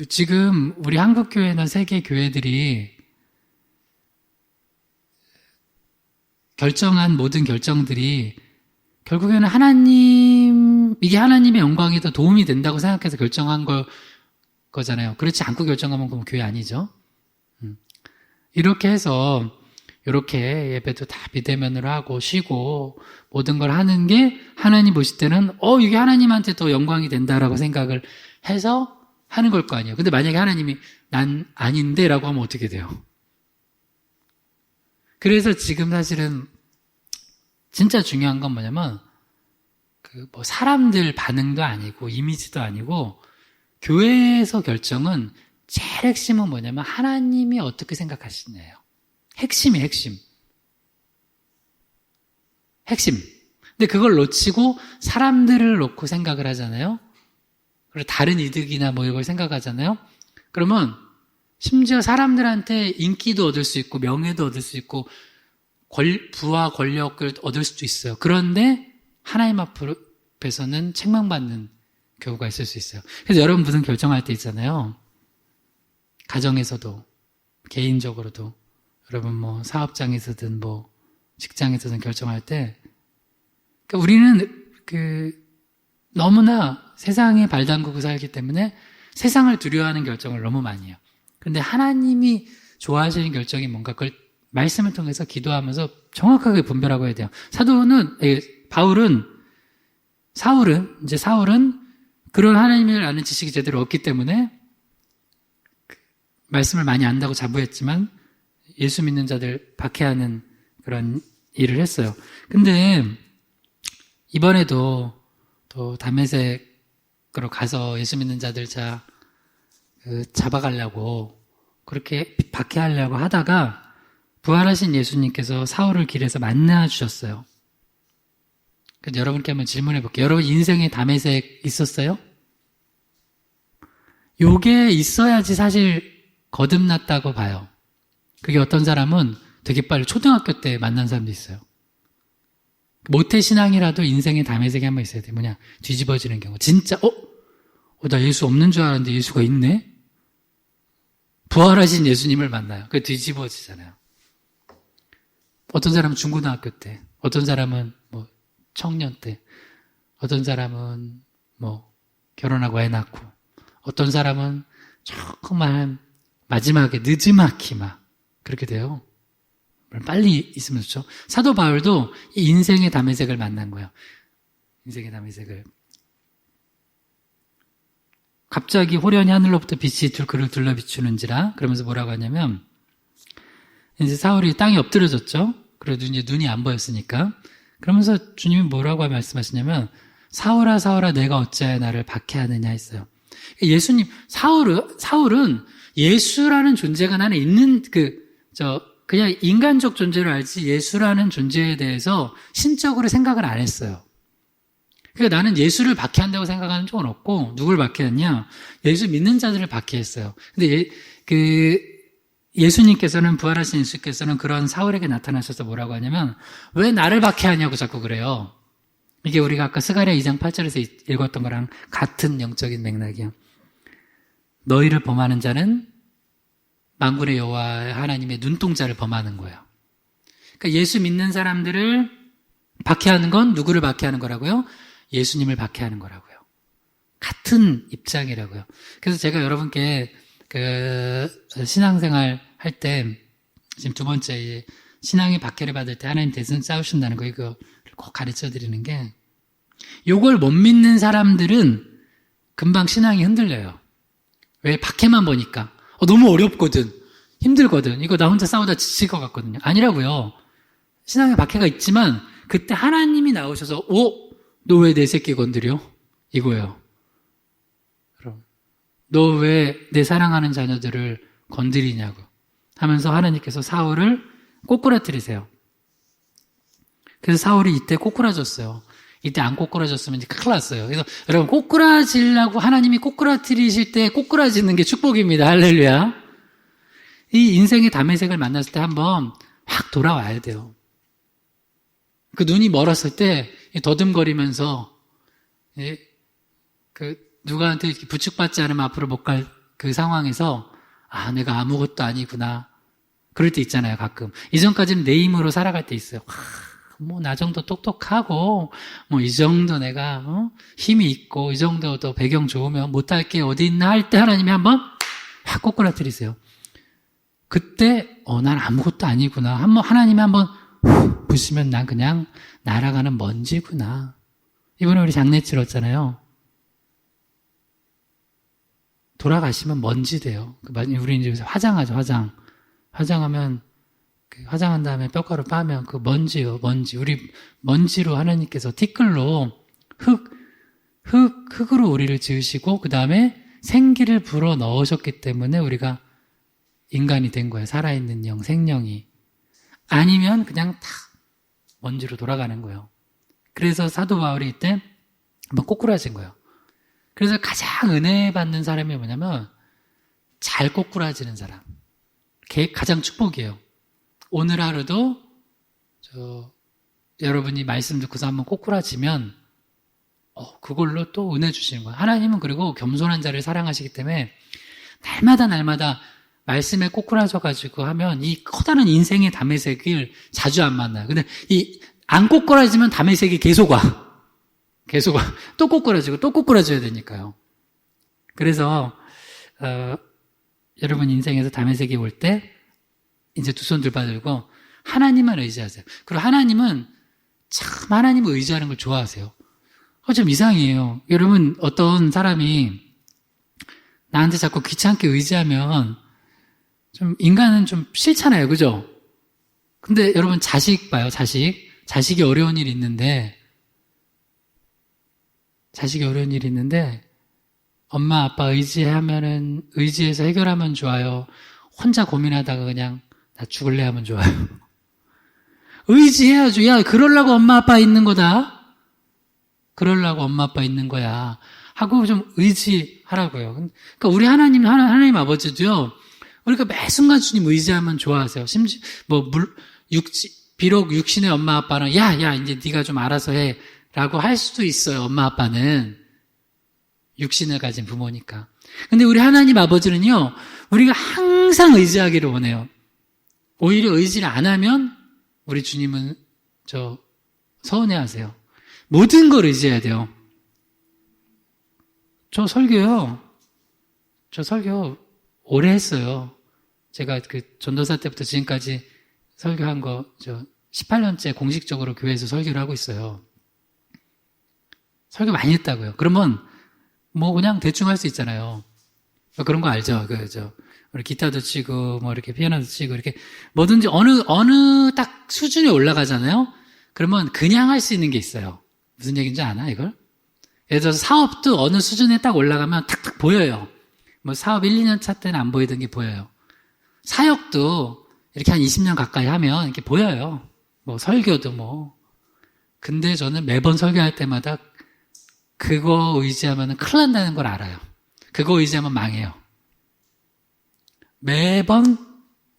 지금 우리 한국교회나 세계 교회들이 결정한 모든 결정들이 결국에는 이게 하나님의 영광에 더 도움이 된다고 생각해서 결정한 거잖아요. 그렇지 않고 결정하면 그럼 교회 아니죠. 이렇게 해서 이렇게 예배도 다 비대면으로 하고 쉬고 모든 걸 하는 게 하나님 보실 때는 이게 하나님한테 더 영광이 된다라고 생각을 해서 하는 걸 거 아니에요. 근데 만약에 하나님이 난 아닌데 라고 하면 어떻게 돼요? 그래서 지금 사실은 진짜 중요한 건 뭐냐면 뭐 사람들 반응도 아니고 이미지도 아니고 교회에서 결정은 제일 핵심은 뭐냐면 하나님이 어떻게 생각하시냐예요. 핵심이 핵심. 근데 그걸 놓치고 사람들을 놓고 생각을 하잖아요. 그리고 다른 이득이나 뭐 이걸 생각하잖아요. 그러면 심지어 사람들한테 인기도 얻을 수 있고 명예도 얻을 수 있고 부와 권력을 얻을 수도 있어요. 그런데 하나님 앞에서는 책망받는 경우가 있을 수 있어요. 그래서 여러분 무슨 결정할 때 있잖아요. 가정에서도 개인적으로도 여러분 뭐 사업장에서든 뭐 직장에서든 결정할 때 우리는 너무나 세상에 발 담그고 살기 때문에 세상을 두려워하는 결정을 너무 많이 해요. 근데 하나님이 좋아하시는 결정이 뭔가 그걸 말씀을 통해서 기도하면서 정확하게 분별하고 해야 돼요. 사울은 그런 하나님을 아는 지식이 제대로 없기 때문에 말씀을 많이 안다고 자부했지만 예수 믿는 자들 박해하는 그런 일을 했어요. 근데 이번에도 또 다메섹으로 가서 예수 믿는 자들 잡아가려고 그렇게 박해하려고 하다가 부활하신 예수님께서 사울을 길에서 만나 주셨어요. 그래서 여러분께 한번 질문해 볼게요. 여러분 인생에 다메섹 있었어요? 요게 있어야지 사실 거듭났다고 봐요. 그게 어떤 사람은 되게 빨리 초등학교 때 만난 사람도 있어요. 모태신앙이라도 인생에 다메섹이 한번 있어야 돼. 뭐냐? 뒤집어지는 경우. 진짜 나 예수 없는 줄 알았는데 예수가 있네? 부활하신 예수님을 만나요. 그게 뒤집어지잖아요. 어떤 사람은 중고등학교 때, 어떤 사람은 뭐 청년 때, 어떤 사람은 뭐 결혼하고 애 낳고, 어떤 사람은 조금만 마지막에 느지막이 막 그렇게 돼요. 빨리 있으면 좋죠. 사도 바울도 이 인생의 다메섹을 만난 거예요. 인생의 다메섹을. 갑자기 호련히 하늘로부터 빛이 그를 둘러 비추는지라 그러면서 뭐라고 하냐면 이제 사울이 땅에 엎드려졌죠. 그래도 이제 눈이 안 보였으니까. 그러면서 주님이 뭐라고 말씀하시냐면 사울아 사울아 내가 어찌하여 나를 박해하느냐 했어요. 예수님 사울은 예수라는 존재가 나는 있는 그냥 인간적 존재로 알지 예수라는 존재에 대해서 신적으로 생각을 안 했어요. 그러니까 나는 예수를 박해한다고 생각하는 적은 없고 누굴 박해했냐? 예수 믿는 자들을 박해했어요. 근데 예수님께서는 부활하신 예수께서는 그런 사울에게 나타나셔서 뭐라고 하냐면 왜 나를 박해하냐고 자꾸 그래요. 이게 우리가 아까 스가랴 2장 8절에서 읽었던 거랑 같은 영적인 맥락이야. 너희를 범하는 자는 만군의 여호와 하나님의 눈동자를 범하는 거예요. 그러니까 예수 믿는 사람들을 박해하는 건 누구를 박해하는 거라고요? 예수님을 박해하는 거라고요. 같은 입장이라고요. 그래서 제가 여러분께 신앙생활 할 때 지금 두 번째 신앙의 박해를 받을 때 하나님 대신 싸우신다는 거 이거 꼭 가르쳐 드리는 게 요걸 못 믿는 사람들은 금방 신앙이 흔들려요. 왜? 박해만 보니까. 너무 어렵거든. 힘들거든. 이거 나 혼자 싸우다 지칠 것 같거든요. 아니라고요. 신앙에 박해가 있지만 그때 하나님이 나오셔서 너 왜 내 새끼 건드려? 이거예요. 그럼 너 왜 내 사랑하는 자녀들을 건드리냐고 하면서 하나님께서 사울을 꼬꾸라뜨리세요. 그래서 사울이 이때 꼬꾸라졌어요. 이때 안 꼬꾸라졌으면 이제 큰일 났어요. 그래서 여러분 꼬꾸라지려고 하나님이 꼬꾸라뜨리실 때 꼬꾸라지는 게 축복입니다. 할렐루야. 이 인생의 다메섹을 만났을 때 한번 확 돌아와야 돼요. 그 눈이 멀었을 때 더듬거리면서 누구한테 이렇게 부축받지 않으면 앞으로 못 갈 그 상황에서 내가 아무것도 아니구나. 그럴 때 있잖아요, 가끔. 이전까지는 내 힘으로 살아갈 때 있어요. 나 정도 똑똑하고, 이 정도 내가, 힘이 있고, 이 정도 더 배경 좋으면 못할 게 어디 있나 할 때 하나님이 한번 확 꼬꾸라뜨리세요. 그때, 난 아무것도 아니구나. 하나님이 한번 보시면 난 그냥 날아가는 먼지구나. 이번에 우리 장례 치렀잖아요. 돌아가시면 먼지 돼요. 우리 이제 화장하죠, 화장. 화장하면, 화장한 다음에 뼈가루 빠면 그 먼지요, 먼지. 우리 먼지로 하나님께서 티끌로 흙으로 우리를 지으시고, 그 다음에 생기를 불어 넣으셨기 때문에 우리가 인간이 된 거예요. 살아있는 영, 생명이. 아니면 그냥 다 먼지로 돌아가는 거예요. 그래서 사도 바울이 이때 한번 꼬꾸라진 거예요. 그래서 가장 은혜 받는 사람이 뭐냐면 잘 꼬꾸라지는 사람. 그게 가장 축복이에요. 오늘 하루도 여러분이 말씀 듣고서 한번 꼬꾸라지면 그걸로 또 은혜 주시는 거예요. 하나님은 그리고 겸손한 자를 사랑하시기 때문에 날마다 말씀에 꼬꾸라져가지고 하면 이 커다란 인생의 다메섹을 자주 안 만나요. 근데 안 꼬꾸라지면 다메섹이 계속 와. 또 꼬꾸라지고 또 꼬꾸라져야 되니까요. 그래서 여러분 인생에서 담에색이 올 때 이제 두 손 들고 하나님만 의지하세요. 그리고 하나님은 참 하나님을 의지하는 걸 좋아하세요. 좀 이상해요. 여러분 어떤 사람이 나한테 자꾸 귀찮게 의지하면 좀 인간은 좀 싫잖아요. 그죠? 근데 여러분 자식 봐요. 자식이 어려운 일이 있는데 엄마 아빠 의지해서 해결하면 좋아요. 혼자 고민하다가 그냥 나 죽을래 하면 좋아요. 의지해야죠. 야, 그러려고 엄마 아빠 있는 거다. 그러려고 엄마 아빠 있는 거야. 하고 좀 의지하라고요. 그러니까 우리 하나님 아버지도요. 우리가 매 순간 주님 의지하면 좋아하세요. 심지어 비록 육신의 엄마 아빠는 야 이제 네가 좀 알아서 해라고 할 수도 있어요. 엄마 아빠는 육신을 가진 부모니까. 근데 우리 하나님 아버지는요. 우리가 항상 의지하기를 원해요. 오히려 의지를 안 하면 우리 주님은 서운해하세요. 모든 걸 의지해야 돼요. 저 설교 오래 했어요. 제가 전도사 때부터 지금까지 설교한 거 18년째 공식적으로 교회에서 설교를 하고 있어요. 설교 많이 했다고요. 그러면 그냥 대충 할 수 있잖아요. 그런 거 알죠? 우리 기타도 치고 이렇게 피아노도 치고 이렇게 뭐든지 어느 딱 수준에 올라가잖아요. 그러면 그냥 할 수 있는 게 있어요. 무슨 얘기인지 아나 이걸? 예를 들어서 사업도 어느 수준에 딱 올라가면 탁탁 보여요. 사업 1, 2년 차 때는 안 보이던 게 보여요. 사역도 이렇게 한 20년 가까이 하면 이렇게 보여요. 설교도 근데 저는 매번 설교할 때마다 그거 의지하면 큰일 난다는 걸 알아요. 그거 의지하면 망해요. 매번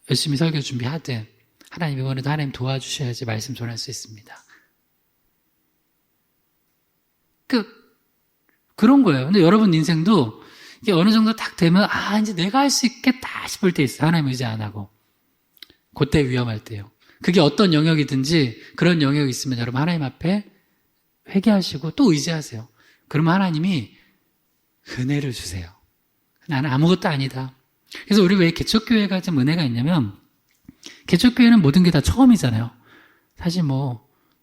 열심히 설교 준비하되 하나님 이번에도 하나님 도와주셔야지 말씀 전할 수 있습니다. 그런 거예요. 근데 여러분 인생도 이게 어느 정도 딱 되면 이제 내가 할 수 있겠다 싶을 때 있어요. 하나님 의지 안 하고. 그때 위험할 때요. 그게 어떤 영역이든지 그런 영역이 있으면 여러분 하나님 앞에 회개하시고 또 의지하세요. 그러면 하나님이 은혜를 주세요. 나는 아무것도 아니다. 그래서 우리 왜 개척교회가 좀 은혜가 있냐면 개척교회는 모든 게 다 처음이잖아요. 사실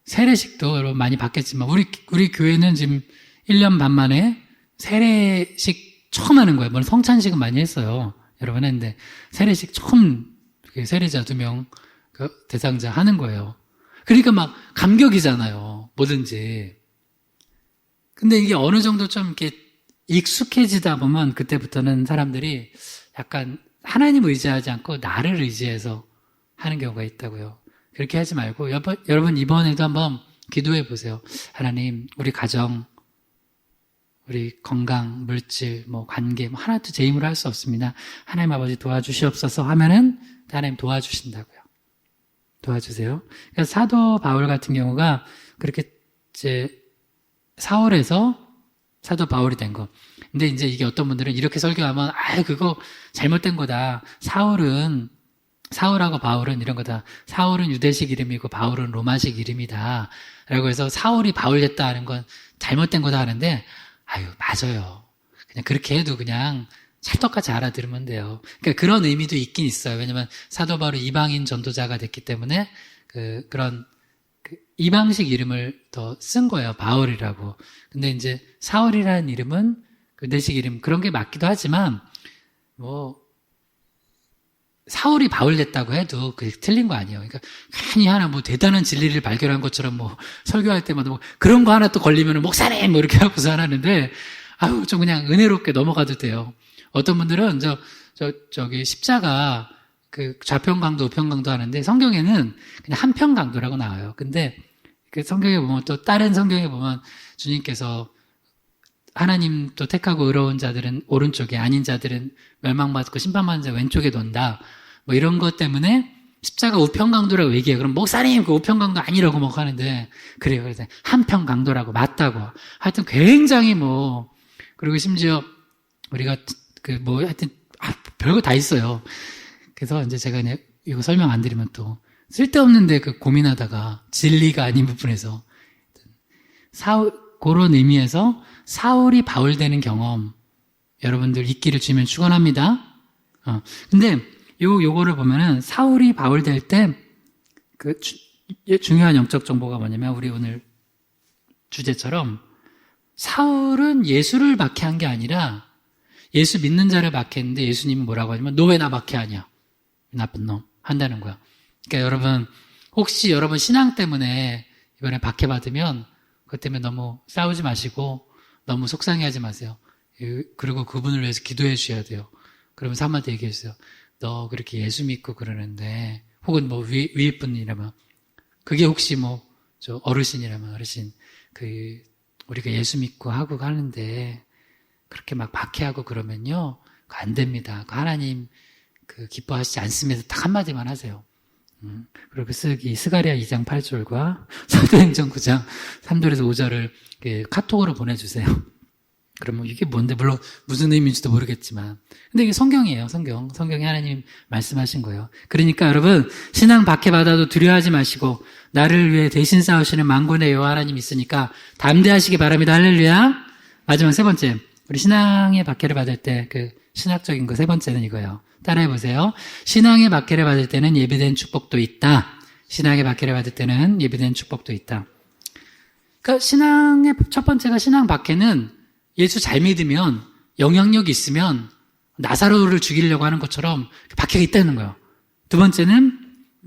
세례식도 여러분 많이 받겠지만 우리 교회는 지금 1년 반 만에 세례식 처음 하는 거예요. 물론 성찬식은 많이 했어요. 여러분 했는데 세례식 처음 세례자 2명 대상자 하는 거예요. 그러니까 감격이잖아요. 뭐든지. 근데 이게 어느 정도 좀 이렇게 익숙해지다 보면 그때부터는 사람들이 약간 하나님 의지하지 않고 나를 의지해서 하는 경우가 있다고요. 그렇게 하지 말고 여러분 이번에도 한번 기도해 보세요. 하나님 우리 가정, 우리 건강, 물질, 관계 하나도 제 힘으로 할 수 없습니다. 하나님 아버지 도와주시옵소서 하면은 하나님 도와주신다고요. 도와주세요. 그래서 사도 바울 같은 경우가 그렇게 사울에서 사도 바울이 된 거. 근데 이제 이게 어떤 분들은 이렇게 설교하면 그거 잘못된 거다. 사울하고 바울은 이런 거다. 사울은 유대식 이름이고 바울은 로마식 이름이다. 라고 해서 사울이 바울 됐다 하는 건 잘못된 거다 하는데 맞아요. 그냥 그렇게 해도 그냥 찰떡같이 알아들으면 돼요. 그러니까 그런 의미도 있긴 있어요. 왜냐면 사도 바울이 이방인 전도자가 됐기 때문에 그런 이방식 이름을 더 쓴 거예요. 바울이라고. 근데 이제 사울이라는 이름은 유대식 이름 그런 게 맞기도 하지만 사울이 바울 됐다고 해도 그게 틀린 거 아니에요. 그러니까 괜히 하나 대단한 진리를 발견한 것처럼 설교할 때마다 그런 거 하나 또 걸리면 목사님 이렇게 하고서 하는데 좀 그냥 은혜롭게 넘어가도 돼요. 어떤 분들은 저기 십자가 좌편강도 우편강도 하는데 성경에는 그냥 한편강도라고 나와요. 근데 성경에 보면 또 다른 성경에 보면 주님께서 하나님 또 택하고 의로운 자들은 오른쪽에 아닌 자들은 멸망받고 심판받는 자 왼쪽에 논다. 이런 것 때문에 십자가 우편강도라고 얘기해요. 그럼 목사님 그 우편강도 아니라고 하는데 그래요. 그래서 한편강도라고 맞다고. 하여튼 굉장히 그리고 심지어 우리가 하여튼 별거 다 있어요. 그래서 이제 제가 이거 설명 안 드리면 또 쓸데없는데 고민하다가 진리가 아닌 부분에서 그런 의미에서 사울이 바울 되는 경험 여러분들 있기를 주면 축원합니다. 근데 요거를 보면은 사울이 바울 될 때 중요한 영적 정보가 뭐냐면 우리 오늘 주제처럼 사울은 예수를 박해한 게 아니라 예수 믿는 자를 박해했는데 예수님은 뭐라고 하냐면 너 왜 나 박해하냐? 나쁜 놈 한다는 거야. 그러니까 여러분 혹시 여러분 신앙 때문에 이번에 박해받으면 그것 때문에 너무 싸우지 마시고 너무 속상해하지 마세요. 그리고 그분을 위해서 기도해 주셔야 돼요. 그러면서 한마디 얘기해 주세요. 너 그렇게 예수 믿고 그러는데 혹은 뭐 위에 분이라면 그게 혹시 뭐 저 어르신이라면 어르신 우리가 예수 믿고 하고 가는데 그렇게 막 박해하고 그러면요 그거 안 됩니다. 하나님 기뻐하시지 않습니다. 딱 한마디만 하세요. 그리고 스가랴 2장 8절과 사도행전 9장 3절에서 5절을 카톡으로 보내주세요. 그러면 이게 뭔데 물론 무슨 의미인지도 모르겠지만 근데 이게 성경이에요. 성경에 하나님 말씀하신 거예요. 그러니까 여러분 신앙 박해받아도 두려워하지 마시고 나를 위해 대신 싸우시는 만군의 여호와 하나님 있으니까 담대하시기 바랍니다. 할렐루야. 마지막 세 번째 우리 신앙의 박해를 받을 때 신학적인 거 세 번째는 이거예요. 따라해 보세요. 신앙의 박해를 받을 때는 예비된 축복도 있다. 신앙의 박해를 받을 때는 예비된 축복도 있다. 그러니까 신앙의 첫 번째가 신앙 박해는 예수 잘 믿으면 영향력이 있으면 나사로를 죽이려고 하는 것처럼 박해가 있다는 거예요. 두 번째는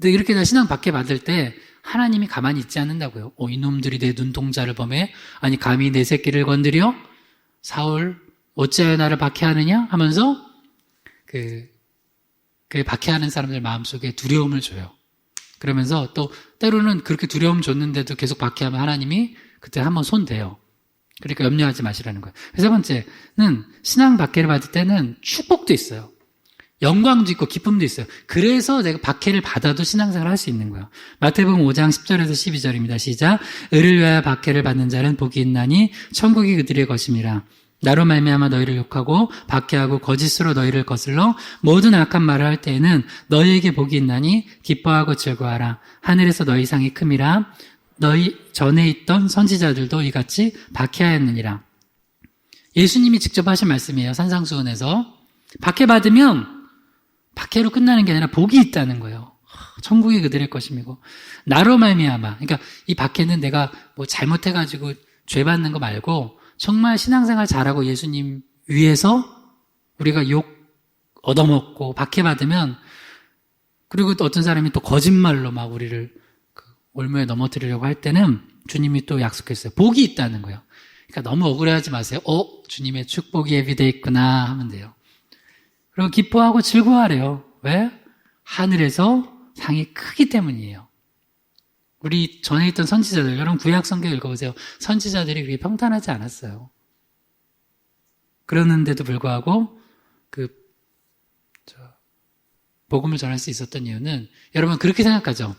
이렇게 다 신앙 박해 받을 때 하나님이 가만히 있지 않는다고요. 이놈들이 내 눈동자를 범해 아니 감히 내 새끼를 건드려 사울 어찌하여 나를 박해하느냐 하면서 그 박해하는 사람들 마음속에 두려움을 줘요. 그러면서 또 때로는 그렇게 두려움 줬는데도 계속 박해하면 하나님이 그때 한번 손대요. 그러니까 염려하지 마시라는 거예요. 세 번째는 신앙 박해를 받을 때는 축복도 있어요. 영광도 있고 기쁨도 있어요. 그래서 내가 박해를 받아도 신앙생활을 할 수 있는 거예요. 마태복음 5장 10절에서 12절입니다. 시작. 의를 위하여 박해를 받는 자는 복이 있나니 천국이 그들의 것임이라. 나로 말미암아 너희를 욕하고 박해하고 거짓으로 너희를 거슬러 모든 악한 말을 할 때에는 너희에게 복이 있나니 기뻐하고 즐거워하라. 하늘에서 너희 상이 큼이라. 너희 전에 있던 선지자들도 이같이 박해하였느니라. 예수님이 직접 하신 말씀이에요. 산상수훈에서. 박해받으면 박해로 끝나는 게 아니라 복이 있다는 거예요. 천국이 그들의 것임이고 나로 말미암아. 그러니까 이 박해는 내가 뭐 잘못해가지고 죄 받는 거 말고 정말 신앙생활 잘하고 예수님 위해서 우리가 욕 얻어먹고 박해받으면 그리고 또 어떤 사람이 또 거짓말로 막 우리를 올무에 넘어뜨리려고 할 때는 주님이 또 약속했어요. 복이 있다는 거예요. 그러니까 너무 억울해하지 마세요. 주님의 축복이 예비되어 있구나 하면 돼요. 그리고 기뻐하고 즐거워하래요. 왜? 하늘에서 상이 크기 때문이에요. 우리 전에 있던 선지자들, 여러분 구약 성경 읽어보세요. 선지자들이 그렇게 평탄하지 않았어요. 그러는데도 불구하고 복음을 전할 수 있었던 이유는 여러분 그렇게 생각하죠.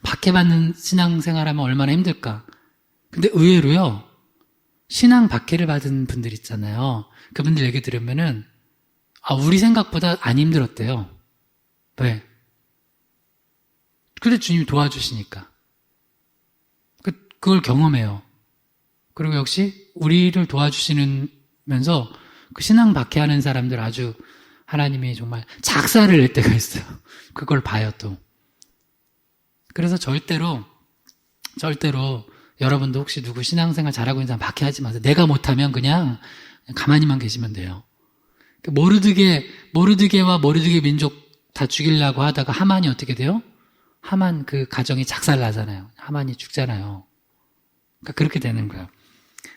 박해받는 신앙생활하면 얼마나 힘들까. 근데 의외로요. 신앙 박해를 받은 분들 있잖아요. 그분들 얘기 들으면은 우리 생각보다 안 힘들었대요. 왜? 그래 주님이 도와주시니까. 그걸 경험해요. 그리고 역시 우리를 도와주시면서 그 신앙 박해하는 사람들 아주 하나님이 정말 작사를 낼 때가 있어요. 그걸 봐요 또. 그래서 절대로 여러분도 혹시 누구 신앙생활 잘하고 있는 사람 박해하지 마세요. 내가 못하면 그냥 가만히만 계시면 돼요. 모르드게와 모르드게 민족 다 죽이려고 하다가 하만이 어떻게 돼요? 하만 그 가정이 작살나잖아요. 하만이 죽잖아요. 그러니까 그렇게 되는 거예요.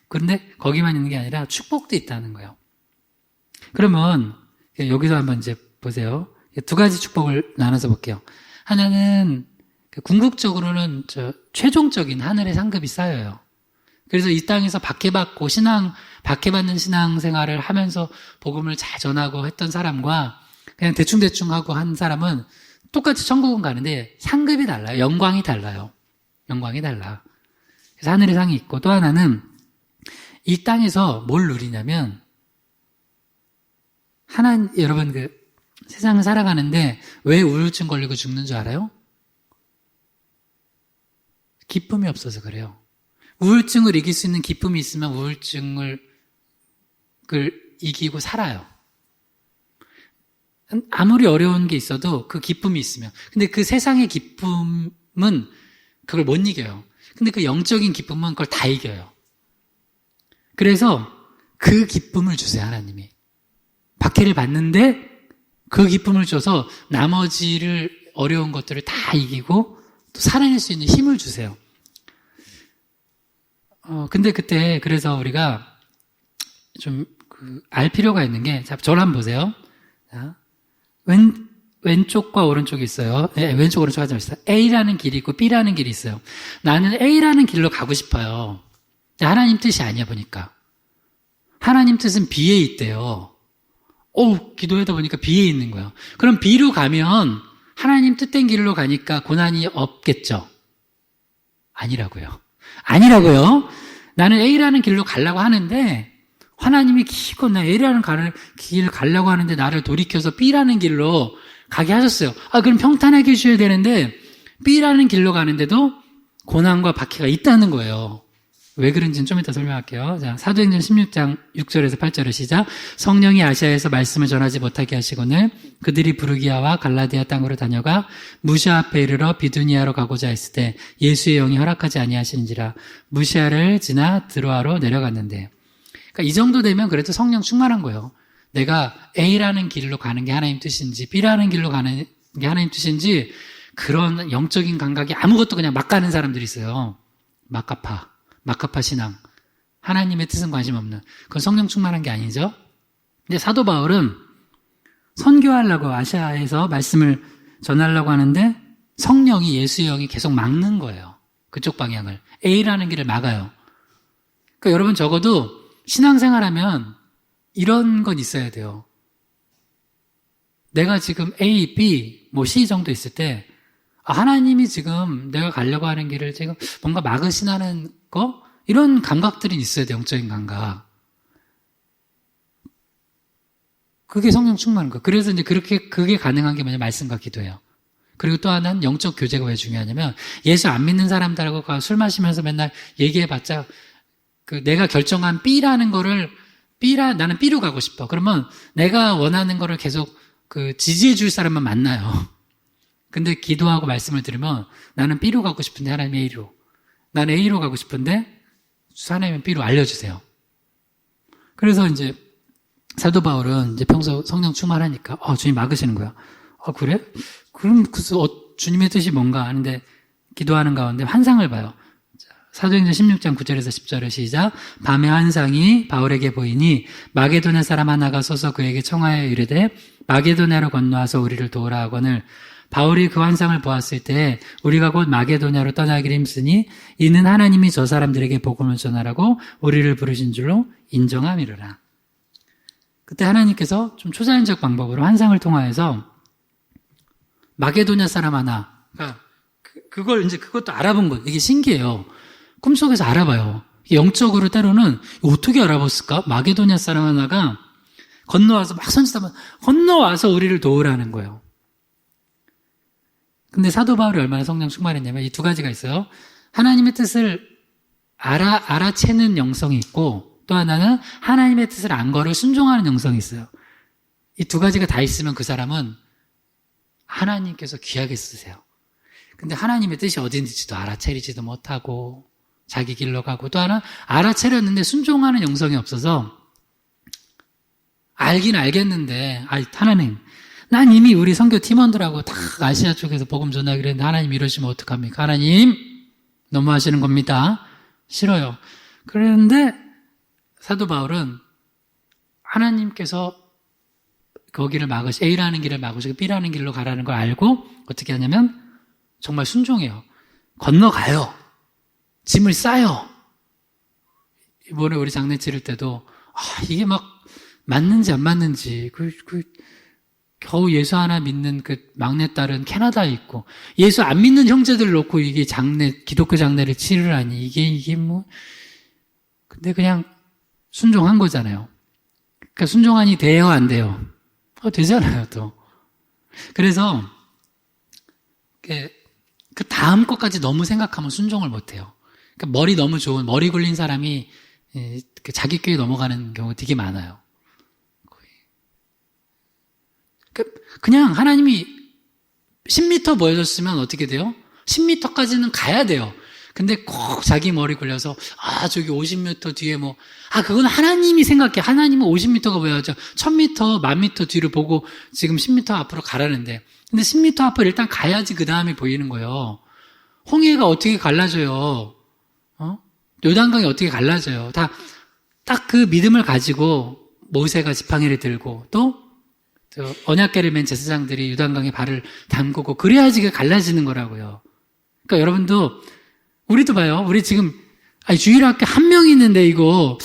그런데 거기만 있는 게 아니라 축복도 있다는 거예요. 그러면 여기서 한번 이제 보세요. 두 가지 축복을 나눠서 볼게요. 하나는 궁극적으로는 최종적인 하늘의 상급이 쌓여요. 그래서 이 땅에서 박해받는 신앙생활을 하면서 복음을 잘 전하고 했던 사람과 그냥 대충대충 하고 한 사람은 똑같이 천국은 가는데 상급이 달라요. 영광이 달라요. 영광이 달라. 그래서 하늘의 상이 있고 또 하나는 이 땅에서 뭘 누리냐면 여러분 세상을 살아가는데 왜 우울증 걸리고 죽는 줄 알아요? 기쁨이 없어서 그래요. 우울증을 이길 수 있는 기쁨이 있으면 우울증을 이기고 살아요. 아무리 어려운 게 있어도 그 기쁨이 있으면. 근데 그 세상의 기쁨은 그걸 못 이겨요. 근데 그 영적인 기쁨은 그걸 다 이겨요. 그래서 그 기쁨을 주세요, 하나님이. 박해를 받는데 그 기쁨을 줘서 나머지를 어려운 것들을 다 이기고 또 살아낼 수 있는 힘을 주세요. 근데 그때 그래서 우리가 좀 알 필요가 있는 게, 자, 저를 한번 보세요. 자, 왼쪽과 오른쪽이 있어요. 네, 왼쪽 오른쪽 하지 마시다. A라는 길이 있고 B라는 길이 있어요. 나는 A라는 길로 가고 싶어요. 하나님 뜻이 아니야 보니까. 하나님 뜻은 B에 있대요. 기도하다 보니까 B에 있는 거예요. 그럼 B로 가면 하나님 뜻된 길로 가니까 고난이 없겠죠? 아니라고요. 나는 A라는 길로 가려고 하는데 하나님이 기껏 나 A라는 길을 가려고 하는데 나를 돌이켜서 B라는 길로 가게 하셨어요. 그럼 평탄하게 해주셔야 되는데 B라는 길로 가는데도 고난과 박해가 있다는 거예요. 왜 그런지는 좀 이따 설명할게요. 자, 사도행전 16장 6절에서 8절을 시작. 성령이 아시아에서 말씀을 전하지 못하게 하시고는 그들이 부르기아와 갈라디아 땅으로 다녀가 무시아 앞에 이르러 비두니아로 가고자 했을 때 예수의 영이 허락하지 아니하시는지라 무시아를 지나 드로아로 내려갔는데. 그러니까 이 정도 되면 그래도 성령 충만한 거예요. 내가 A라는 길로 가는 게 하나님 뜻인지 B라는 길로 가는 게 하나님 뜻인지 그런 영적인 감각이 아무것도 그냥 막 가는 사람들이 있어요. 막가파 신앙. 하나님의 뜻은 관심 없는. 그건 성령 충만한 게 아니죠. 근데 사도 바울은 선교하려고 아시아에서 말씀을 전하려고 하는데 성령이 예수의 영이 계속 막는 거예요. 그쪽 방향을. A라는 길을 막아요. 그러니까 여러분 적어도 신앙생활하면 이런 건 있어야 돼요. 내가 지금 A, B, C 정도 있을 때 하나님이 지금 내가 가려고 하는 길을 지금 뭔가 막으시나는 거? 이런 감각들이 있어야 돼요. 영적인 감각. 그게 성령 충만한 거예요. 그래서 이제 그게 가능한 게 뭐냐? 말씀과 기도예요. 그리고 또 하나는 영적 교제가 왜 중요하냐면 예수 안 믿는 사람들하고 술 마시면서 맨날 얘기해봤자 내가 결정한 B라는 거를 나는 B로 가고 싶어. 그러면 내가 원하는 거를 계속 지지해 줄 사람만 만나요. 근데 기도하고 말씀을 들으면 나는 B로 가고 싶은데 하나님 A로. 나는 A로 가고 싶은데 하나님은 B로 알려주세요. 그래서 이제 사도 바울은 이제 평소 성령 충만하니까 주님 막으시는 거야. 그래? 그럼 주님의 뜻이 뭔가 하는데 기도하는 가운데 환상을 봐요. 사도행전 16장 9절에서 10절을 시작. 밤에 환상이 바울에게 보이니 마게도냐 사람 하나가 서서 그에게 청하여 이르되 마게도냐로 건너와서 우리를 도우라 하거늘 바울이 그 환상을 보았을 때 우리가 곧 마게도냐로 떠나기를 힘쓰니 이는 하나님이 저 사람들에게 복음을 전하라고 우리를 부르신 줄로 인정함이로라. 그때 하나님께서 좀 초자연적 방법으로 환상을 통하여서 마게도냐 사람 하나, 그러니까 그것도 알아본 거예요. 이게 신기해요. 꿈속에서 알아봐요. 영적으로 때로는 어떻게 알아봤을까? 마게도냐 사람 하나가 건너와서 막 선지자만 건너와서 우리를 도우라는 거예요. 근데 사도 바울이 얼마나 성령 충만했냐면 이 두 가지가 있어요. 하나님의 뜻을 알아채는 영성이 있고 또 하나는 하나님의 뜻을 안 거를 순종하는 영성이 있어요. 이 두 가지가 다 있으면 그 사람은 하나님께서 귀하게 쓰세요. 근데 하나님의 뜻이 어딘지도 알아채리지도 못하고 자기 길로 가고 또 하나 알아채렸는데 순종하는 영성이 없어서 알긴 알겠는데 하나님 난 이미 우리 선교 팀원들하고 다 아시아 쪽에서 복음 전하기로 했는데 하나님 이러시면 어떡합니까? 하나님 너무 하시는 겁니다. 싫어요. 그런데 사도 바울은 하나님께서 거기를 A라는 길을 막으시고 B라는 길로 가라는 걸 알고 어떻게 하냐면 정말 순종해요. 건너가요. 짐을 싸요. 이번에 우리 장례 치를 때도 이게 막 맞는지 안 맞는지 겨우 예수 하나 믿는 막내딸은 캐나다에 있고 예수 안 믿는 형제들 놓고 이게 기독교 장례를 치르라니 이게 근데 그냥 순종한 거잖아요. 그러니까 순종하니 돼요 안 돼요? 되잖아요 또. 그래서 그 다음 것까지 너무 생각하면 순종을 못 해요. 그러니까 머리 너무 좋은 머리 굴린 사람이 자기 교회 넘어가는 경우가 되게 많아요. 그냥 하나님이 10m 보여줬으면 어떻게 돼요? 10m까지는 가야 돼요. 근데 꼭 자기 머리 굴려서 저기 50m 뒤에 그건 하나님이 생각해. 하나님은 50m가 보여야죠. 1000m, 1000m 뒤를 보고 지금 10m 앞으로 가라는데. 근데 10m 앞을 일단 가야지 그 다음에 보이는 거예요. 홍해가 어떻게 갈라져요? 요단강이 어떻게 갈라져요? 딱 그 믿음을 가지고 모세가 지팡이를 들고 또 언약궤를 맨 제사장들이 요단강에 발을 담그고 그래야지 그게 갈라지는 거라고요. 그러니까 여러분도 우리도 봐요. 우리 지금 주일학교 한 명 있는데 이거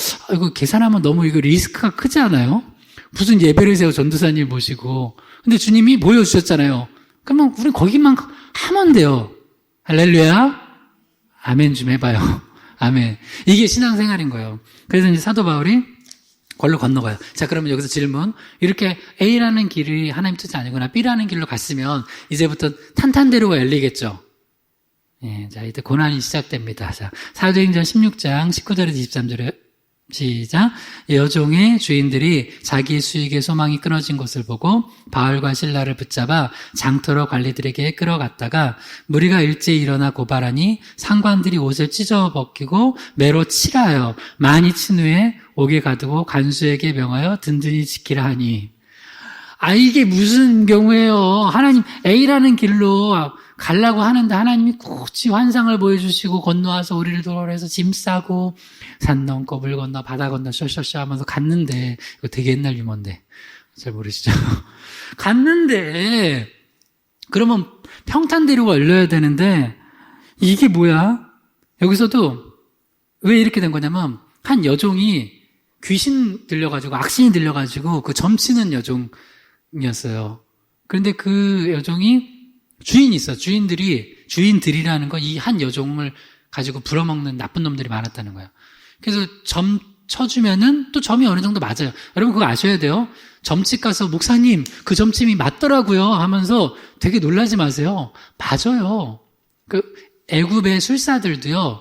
계산하면 너무 이거 리스크가 크지 않아요? 무슨 예배를 세워 전도사님 모시고. 근데 주님이 보여주셨잖아요. 그러면 우리 거기만 하면 돼요. 할렐루야. 아멘 좀 해봐요. 아멘. 이게 신앙생활인 거예요. 그래서 이제 사도 바울이 걸로 건너가요. 자, 그러면 여기서 질문. 이렇게 A라는 길이 하나님 뜻이 아니구나. B라는 길로 갔으면 이제부터 탄탄대로가 열리겠죠. 예, 자, 이때 고난이 시작됩니다. 자, 사도행전 16장 19절에서 23절에 시작. 여종의 주인들이 자기 수익의 소망이 끊어진 것을 보고 바울과 실라를 붙잡아 장터로 관리들에게 끌어갔다가 무리가 일제히 일어나 고발하니 상관들이 옷을 찢어 벗기고 매로 칠하여 많이 친 후에 옥에 가두고 간수에게 명하여 든든히 지키라 하니. 이게 무슨 경우예요? 하나님 A라는 길로 가려고 하는데 하나님이 굳이 환상을 보여주시고 건너와서 우리를 돌아서 짐 싸고 산 넘고 물 건너 바다 건너 셔셔셔 하면서 갔는데, 이거 되게 옛날 유머인데 잘 모르시죠? 갔는데 그러면 평탄대로가 열려야 되는데 이게 뭐야? 여기서도 왜 이렇게 된 거냐면 한 여종이 귀신 들려가지고 악신이 들려가지고 그 점치는 여종이었어요. 그런데 그 여종이 주인이 있어. 주인들이라는 건 이 한 여종을 가지고 불어먹는 나쁜 놈들이 많았다는 거예요. 그래서 점 쳐주면은 또 점이 어느 정도 맞아요. 여러분 그거 아셔야 돼요. 점집 가서 목사님 그 점침이 맞더라고요 하면서 되게 놀라지 마세요. 맞아요. 그 애굽의 술사들도요.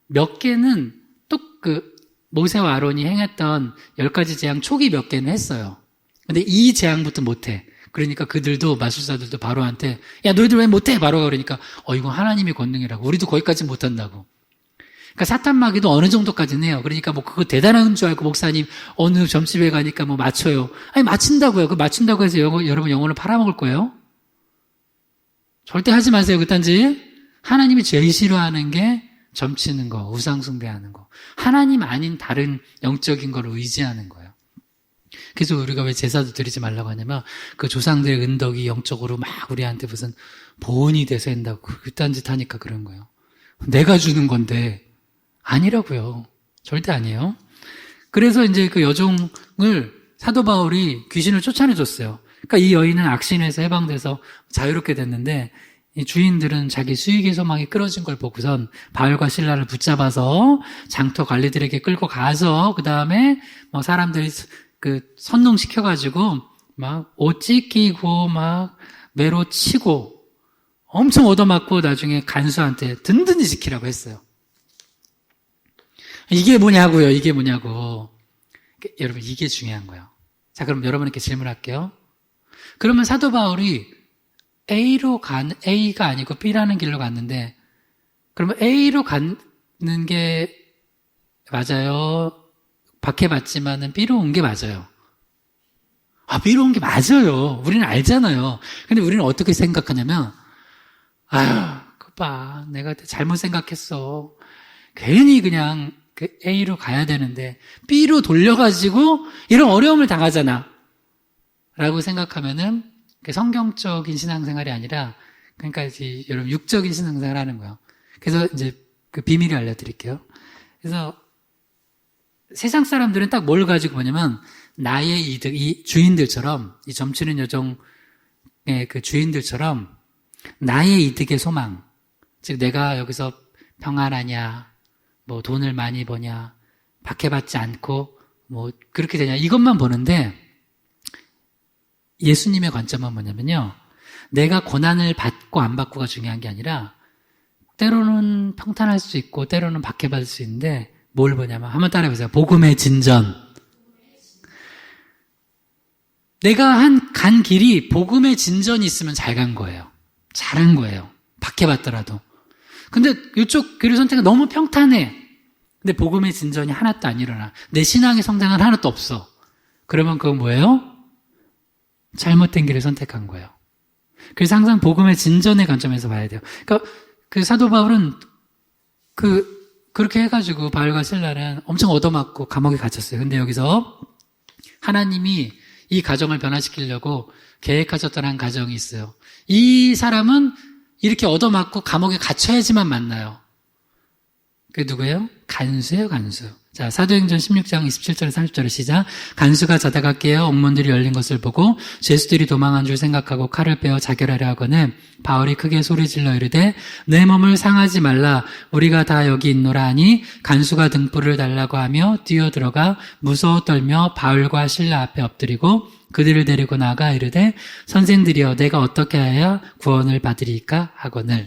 몇 개는 또 그 모세와 아론이 행했던 10가지 재앙 초기 몇 개는 했어요. 근데 이 재앙부터 못해. 그러니까 그들도 마술사들도 바로한테 야 너희들 왜 못해? 바로가 그러니까 이건 하나님의 권능이라고. 우리도 거기까지 못한다고. 그러니까 사탄 마귀도 어느 정도까지는 해요. 그러니까 그거 대단한 줄 알고 목사님 어느 점집에 가니까 맞춰요. 맞춘다고요. 그 맞춘다고 해서 여러분 영혼을 팔아먹을 거예요? 절대 하지 마세요. 그딴 짓. 하나님이 제일 싫어하는 게 점치는 거, 우상 숭배하는 거. 하나님 아닌 다른 영적인 걸 의지하는 거예요. 그래서 우리가 왜 제사도 드리지 말라고 하냐면 그 조상들의 은덕이 영적으로 막 우리한테 무슨 보온이 돼서 한다고 그딴 짓 하니까 그런 거예요. 내가 주는 건데 아니라고요. 절대 아니에요. 그래서 이제 그 여종을 사도 바울이 귀신을 쫓아내줬어요. 그러니까 이 여인은 악신에서 해방돼서 자유롭게 됐는데 이 주인들은 자기 수익의 소망이 끊어진 걸 보고선 바울과 실라를 붙잡아서 장터 관리들에게 끌고 가서 그 다음에 사람들이 선동시켜가지고 막 옷 찢기고 막 매로 치고 엄청 얻어맞고 나중에 간수한테 든든히 지키라고 했어요. 이게 뭐냐고요. 이게 뭐냐고. 여러분 이게 중요한 거예요. 자, 그럼 여러분께 질문할게요. 그러면 사도 바울이 A가 아니고 B라는 길로 갔는데 그러면 A로 가는 게 맞아요? 박해받지만은 B로 온 게 맞아요. B로 온 게 맞아요. 우리는 알잖아요. 근데 우리는 어떻게 생각하냐면 그거 봐. 내가 잘못 생각했어. 괜히 그냥 그 A로 가야 되는데 B로 돌려가지고 이런 어려움을 당하잖아. 라고 생각하면은 성경적인 신앙생활이 아니라 그러니까 이제 여러분 육적인 신앙생활을 하는 거예요. 그래서 이제 그 비밀을 알려드릴게요. 그래서 세상 사람들은 딱 뭘 가지고 보냐면 나의 이득, 이 주인들처럼 이 점치는 여종의 그 주인들처럼 나의 이득의 소망, 즉 내가 여기서 평안하냐, 돈을 많이 버냐, 박해받지 않고 그렇게 되냐 이것만 보는데 예수님의 관점은 뭐냐면요. 내가 고난을 받고 안 받고가 중요한 게 아니라 때로는 평탄할 수 있고 때로는 박해받을 수 있는데 뭘 보냐면 한번 따라해보세요. 복음의 진전. 내가 간 길이 복음의 진전이 있으면 잘 간 거예요. 잘한 거예요. 박해받더라도. 근데 이쪽 교류 선택은 너무 평탄해. 근데 복음의 진전이 하나도 안 일어나. 내 신앙의 성장은 하나도 없어. 그러면 그건 뭐예요? 잘못된 길을 선택한 거예요. 그래서 항상 복음의 진전의 관점에서 봐야 돼요. 그러니까 그 사도 바울은 그렇게 해가지고 바울과 실라는 엄청 얻어맞고 감옥에 갇혔어요. 근데 여기서 하나님이 이 가정을 변화시키려고 계획하셨던 한 가정이 있어요. 이 사람은 이렇게 얻어맞고 감옥에 갇혀야지만 만나요. 그게 누구예요? 간수예요, 간수. 자, 사도행전 16장 27절 30절을 시작. 간수가 자다가 깨어 옥문들이 열린 것을 보고 죄수들이 도망한 줄 생각하고 칼을 빼어 자결하려 하거늘 바울이 크게 소리질러 이르되 내 몸을 상하지 말라 우리가 다 여기 있노라 하니 간수가 등불을 달라고 하며 뛰어들어가 무서워 떨며 바울과 실라 앞에 엎드리고 그들을 데리고 나가 이르되 선생들이여 내가 어떻게 해야 구원을 받으리까 하거늘.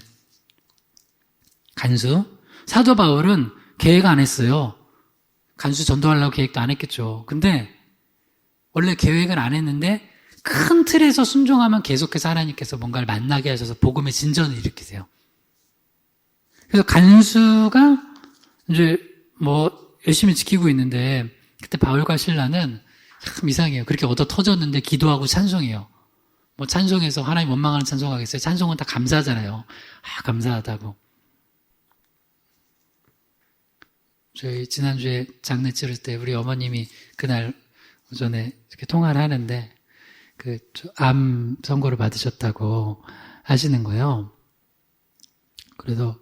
간수. 사도 바울은 계획 안 했어요. 간수 전도하려고 계획도 안 했겠죠. 근데 원래 계획은 안 했는데 큰 틀에서 순종하면 계속해서 하나님께서 뭔가를 만나게 하셔서 복음의 진전을 일으키세요. 그래서 간수가 이제 열심히 지키고 있는데 그때 바울과 실라는 참 이상해요. 그렇게 얻어 터졌는데 기도하고 찬송해요. 찬송해서 하나님 원망하는 찬송하겠어요? 찬송은 다 감사하잖아요. 감사하다고. 저희 지난주에 장례 치를 때 우리 어머님이 그날 오전에 이렇게 통화를 하는데 암 선고를 받으셨다고 하시는 거예요. 그래서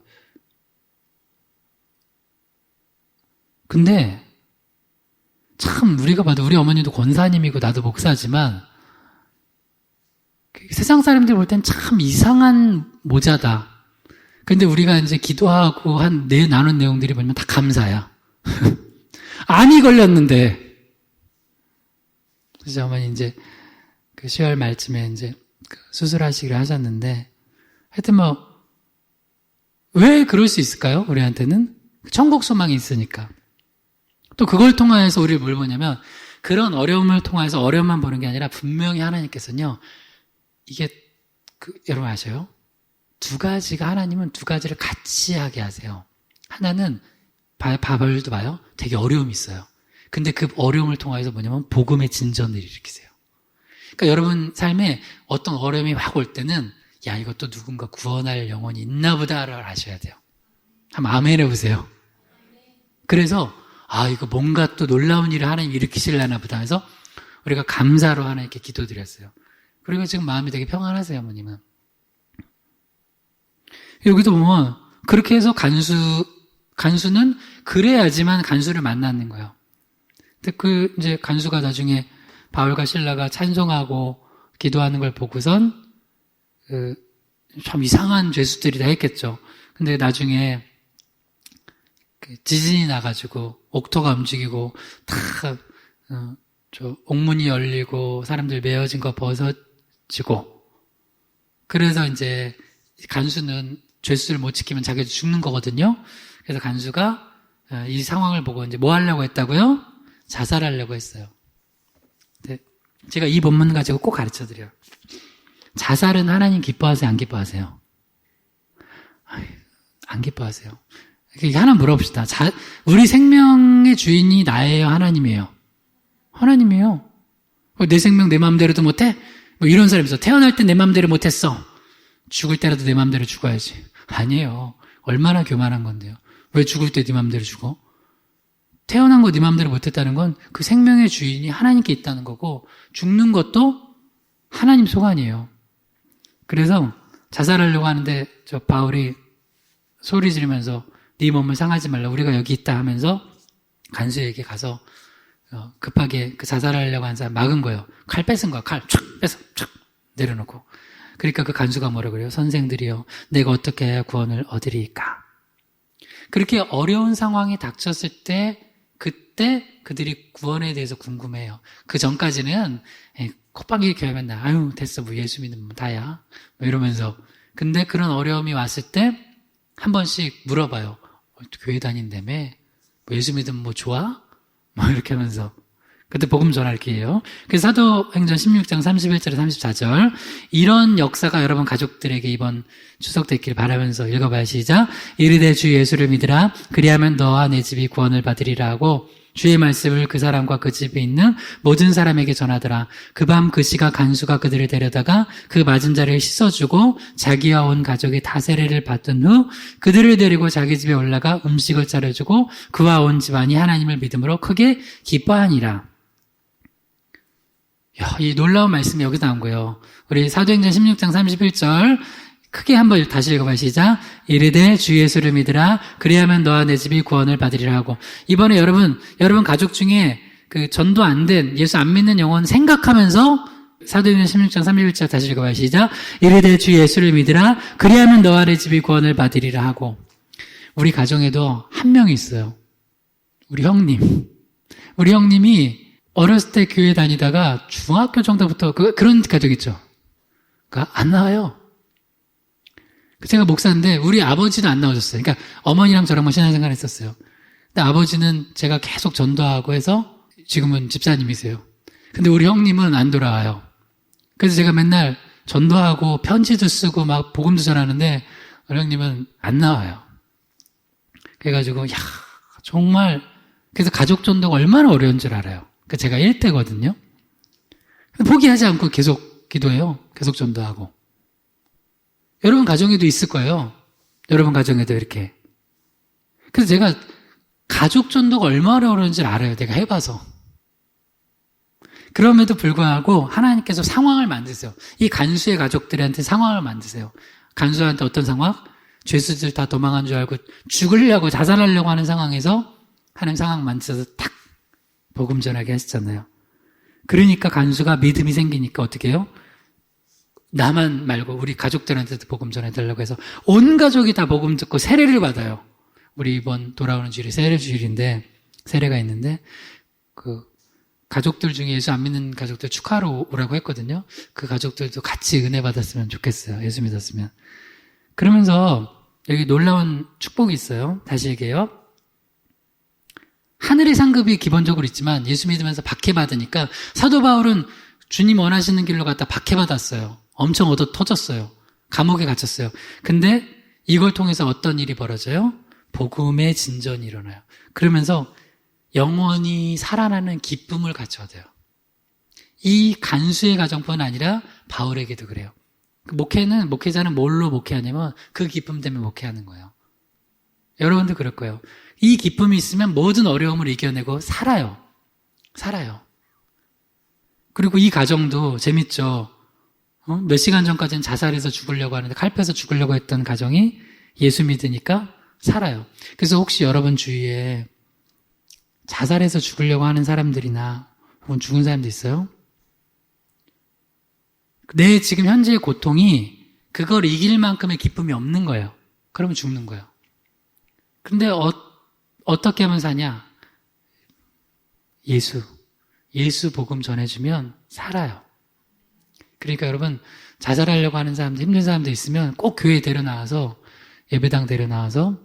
근데 참 우리가 봐도 우리 어머니도 권사님이고 나도 목사지만 세상 사람들 볼 땐 참 이상한 모자다. 근데 우리가 이제 기도하고 나눈 내용들이 보면 다 감사야. 암이 걸렸는데. 그래서 어머니 이제 10월 말쯤에 이제 수술하시기로 하셨는데, 하여튼 왜 그럴 수 있을까요? 우리한테는? 천국 소망이 있으니까. 또 그걸 통하여서 우리를 뭘 보냐면, 그런 어려움을 통해서 어려움만 보는 게 아니라 분명히 하나님께서는요, 이게, 여러분 아셔요? 하나님은 두 가지를 같이 하게 하세요. 하나는, 바울도 봐요. 되게 어려움이 있어요. 근데 그 어려움을 통해서 뭐냐면 복음의 진전을 일으키세요. 그러니까 여러분 삶에 어떤 어려움이 확 올 때는, 야, 이것도 누군가 구원할 영혼이 있나 보다를 아셔야 돼요. 한번 아멘 해보세요. 그래서, 이거 뭔가 또 놀라운 일을 하나님 일으키시려나 보다 해서 우리가 감사로 하나님께 기도드렸어요. 그리고 지금 마음이 되게 평안하세요, 어머님은. 여기도 보면 그렇게 해서 간수는 그래야지만 간수를 만나는 거예요. 근데 이제 간수가 나중에 바울과 실라가 찬송하고 기도하는 걸 보고선 참 이상한 죄수들이 다 했겠죠. 근데 나중에 지진이 나가지고 옥토가 움직이고 다 옥문이 열리고 사람들 메어진 거 벗어지고 그래서 이제 간수는 죄수를 못 지키면 자기도 죽는 거거든요. 그래서 간수가 이 상황을 보고 이제 뭐 하려고 했다고요? 자살하려고 했어요. 근데 제가 이 본문 가지고 꼭 가르쳐 드려요. 자살은 하나님 기뻐하세요? 안 기뻐하세요? 안 기뻐하세요. 하나 물어봅시다. 우리 생명의 주인이 나예요? 하나님이에요? 하나님이에요. 내 생명 내 마음대로도 못해? 이런 사람이 있어. 태어날 때 내 마음대로 못했어. 죽을 때라도 내 마음대로 죽어야지. 아니에요. 얼마나 교만한 건데요. 왜 죽을 때 네 마음대로 죽어? 태어난 거 네 마음대로 못했다는 건 그 생명의 주인이 하나님께 있다는 거고 죽는 것도 하나님 소관이에요. 그래서 자살하려고 하는데 바울이 소리 지르면서 네 몸을 상하지 말라 우리가 여기 있다 하면서 간수에게 가서 급하게 그 자살하려고 하는 사람 막은 거예요. 칼 뺏은 거야. 칼 촥 뺏어 촥 내려놓고. 그러니까 그 간수가 뭐라 그래요? 선생들이여 내가 어떻게 해야 구원을 얻으리까? 그렇게 어려운 상황이 닥쳤을 때 그때 그들이 구원에 대해서 궁금해요. 그 전까지는 콧방귀 켜야 맨날 됐어 예수 믿으면 다야 이러면서 근데 그런 어려움이 왔을 때 한 번씩 물어봐요. 교회 다닌다며? 예수 믿으면 좋아? 이렇게 하면서 그때 복음 전할 기회예요. 그래서 사도행전 16장 31절에 34절 이런 역사가 여러분 가족들에게 이번 추석 때 있기를 바라면서 읽어봐요. 시작. 이르되 주 예수를 믿으라. 그리하면 너와 내 집이 구원을 받으리라 하고 주의 말씀을 그 사람과 그 집에 있는 모든 사람에게 전하더라. 그 밤 그 시각 간수가 그들을 데려다가 그 맞은 자를 씻어주고 자기와 온 가족이 다 세례를 받은 후 그들을 데리고 자기 집에 올라가 음식을 차려주고 그와 온 집안이 하나님을 믿음으로 크게 기뻐하니라. 이 놀라운 말씀이 여기 나온 거예요. 우리 사도행전 16장 31절 크게 한번 다시 읽어봐요. 시작. 이르되 주 예수를 믿으라. 그리하면 너와 내 집이 구원을 받으리라 하고 이번에 여러분 가족 중에 그 전도 안 된 예수 안 믿는 영혼 생각하면서 사도행전 16장 31절 다시 읽어봐요. 시작. 이르되 주 예수를 믿으라. 그리하면 너와 내 집이 구원을 받으리라 하고 우리 가정에도 한 명이 있어요. 우리 형님이 어렸을 때 교회 다니다가 중학교 정도부터 그런 가족 있죠. 그러니까 안 나와요. 제가 목사인데 우리 아버지는 안 나오셨어요. 그러니까 어머니랑 저랑만 신앙생활 했었어요. 근데 아버지는 제가 계속 전도하고 해서 지금은 집사님이세요. 근데 우리 형님은 안 돌아와요. 그래서 제가 맨날 전도하고 편지도 쓰고 막 복음도 전하는데 우리 형님은 안 나와요. 그래가지고 정말 그래서 가족 전도가 얼마나 어려운 줄 알아요. 그러니까 제가 1대거든요. 포기하지 않고 계속 기도해요. 계속 전도하고. 여러분 가정에도 있을 거예요. 여러분 가정에도 이렇게. 그래서 제가 가족 전도가 얼마나 어려운지 알아요. 내가 해봐서. 그럼에도 불구하고 하나님께서 상황을 만드세요. 이 간수의 가족들한테 상황을 만드세요. 간수한테 어떤 상황? 죄수들 다 도망한 줄 알고 죽으려고 자살하려고 하는 상황에서 하는 상황 만드셔서 탁 복음 전하게 하시잖아요. 그러니까 간수가 믿음이 생기니까 어떻게 해요? 나만 말고 우리 가족들한테도 복음 전해달라고 해서 온 가족이 다 복음 듣고 세례를 받아요. 우리 이번 돌아오는 주일이 세례 주일인데 세례가 있는데 그 가족들 중에 예수 안 믿는 가족들 축하하러 오라고 했거든요. 그 가족들도 같이 은혜 받았으면 좋겠어요. 예수 믿었으면. 그러면서 여기 놀라운 축복이 있어요. 다시 얘기해요. 하늘의 상급이 기본적으로 있지만 예수 믿으면서 박해받으니까 사도 바울은 주님 원하시는 길로 갔다 박해받았어요. 엄청 얻어 터졌어요. 감옥에 갇혔어요. 근데 이걸 통해서 어떤 일이 벌어져요? 복음의 진전이 일어나요. 그러면서 영원히 살아나는 기쁨을 같이 얻어요. 이 간수의 가정뿐 아니라 바울에게도 그래요. 목회자는 뭘로 목회하냐면 그 기쁨 때문에 목회하는 거예요. 여러분도 그럴 거예요. 이 기쁨이 있으면 모든 어려움을 이겨내고 살아요. 그리고 이 가정도 재밌죠. 몇 시간 전까지는 자살해서 죽으려고 하는데 칼패서 죽으려고 했던 가정이 예수 믿으니까 살아요. 그래서 혹시 여러분 주위에 자살해서 죽으려고 하는 사람들이나 혹은 죽은 사람도 있어요? 내 지금 현재의 고통이 그걸 이길 만큼의 기쁨이 없는 거예요. 그러면 죽는 거예요. 근데 어떻게 하면 사냐? 예수 복음 전해주면 살아요. 그러니까 여러분 자살하려고 하는 사람들, 힘든 사람들 있으면 꼭 교회에 데려나와서 예배당 데려나와서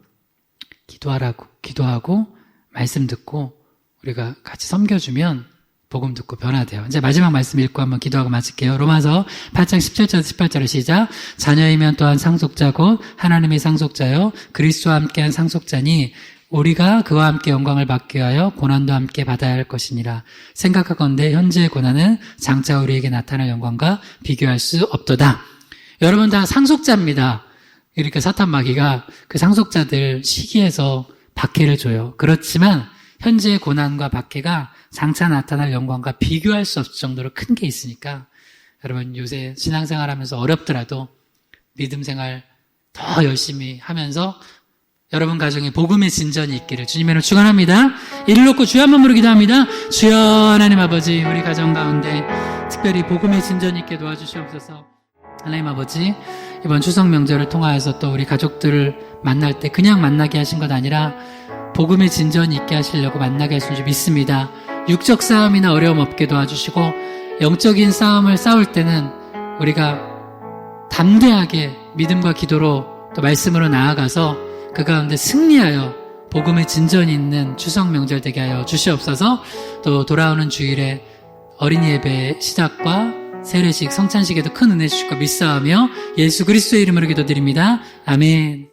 기도하고 말씀 듣고 우리가 같이 섬겨주면 복음 듣고 변화돼요. 이제 마지막 말씀 읽고 한번 기도하고 마칠게요. 로마서 8장 17절 18절을 시작. 자녀이면 또한 상속자 곧 하나님의 상속자요 그리스도와 함께한 상속자니 우리가 그와 함께 영광을 받기 위하여 고난도 함께 받아야 할 것이니라. 생각하건대 현재의 고난은 장차 우리에게 나타날 영광과 비교할 수 없도다. 여러분 다 상속자입니다. 이렇게 사탄 마귀가 그 상속자들 시기에서 박해를 줘요. 그렇지만 현재의 고난과 박해가 장차 나타날 영광과 비교할 수 없을 정도로 큰 게 있으니까 여러분 요새 신앙생활하면서 어렵더라도 믿음 생활 더 열심히 하면서 여러분 가정에 복음의 진전이 있기를 주님의 이름으로 축원합니다. 이를 놓고 주여 한번 부르기도 합니다. 주여 하나님 아버지 우리 가정 가운데 특별히 복음의 진전이 있게 도와주시옵소서. 하나님 아버지 이번 추석 명절을 통하여서 또 우리 가족들을 만날 때 그냥 만나게 하신 것 아니라 복음의 진전이 있게 하시려고 만나게 하신 줄 믿습니다. 육적 싸움이나 어려움 없게 도와주시고 영적인 싸움을 싸울 때는 우리가 담대하게 믿음과 기도로 또 말씀으로 나아가서 그 가운데 승리하여 복음의 진전이 있는 추석 명절 되게 하여 주시옵소서. 또 돌아오는 주일에 어린이 예배 시작과 세례식, 성찬식에도 큰 은혜 주실 거 믿사오며 예수 그리스도의 이름으로 기도드립니다. 아멘.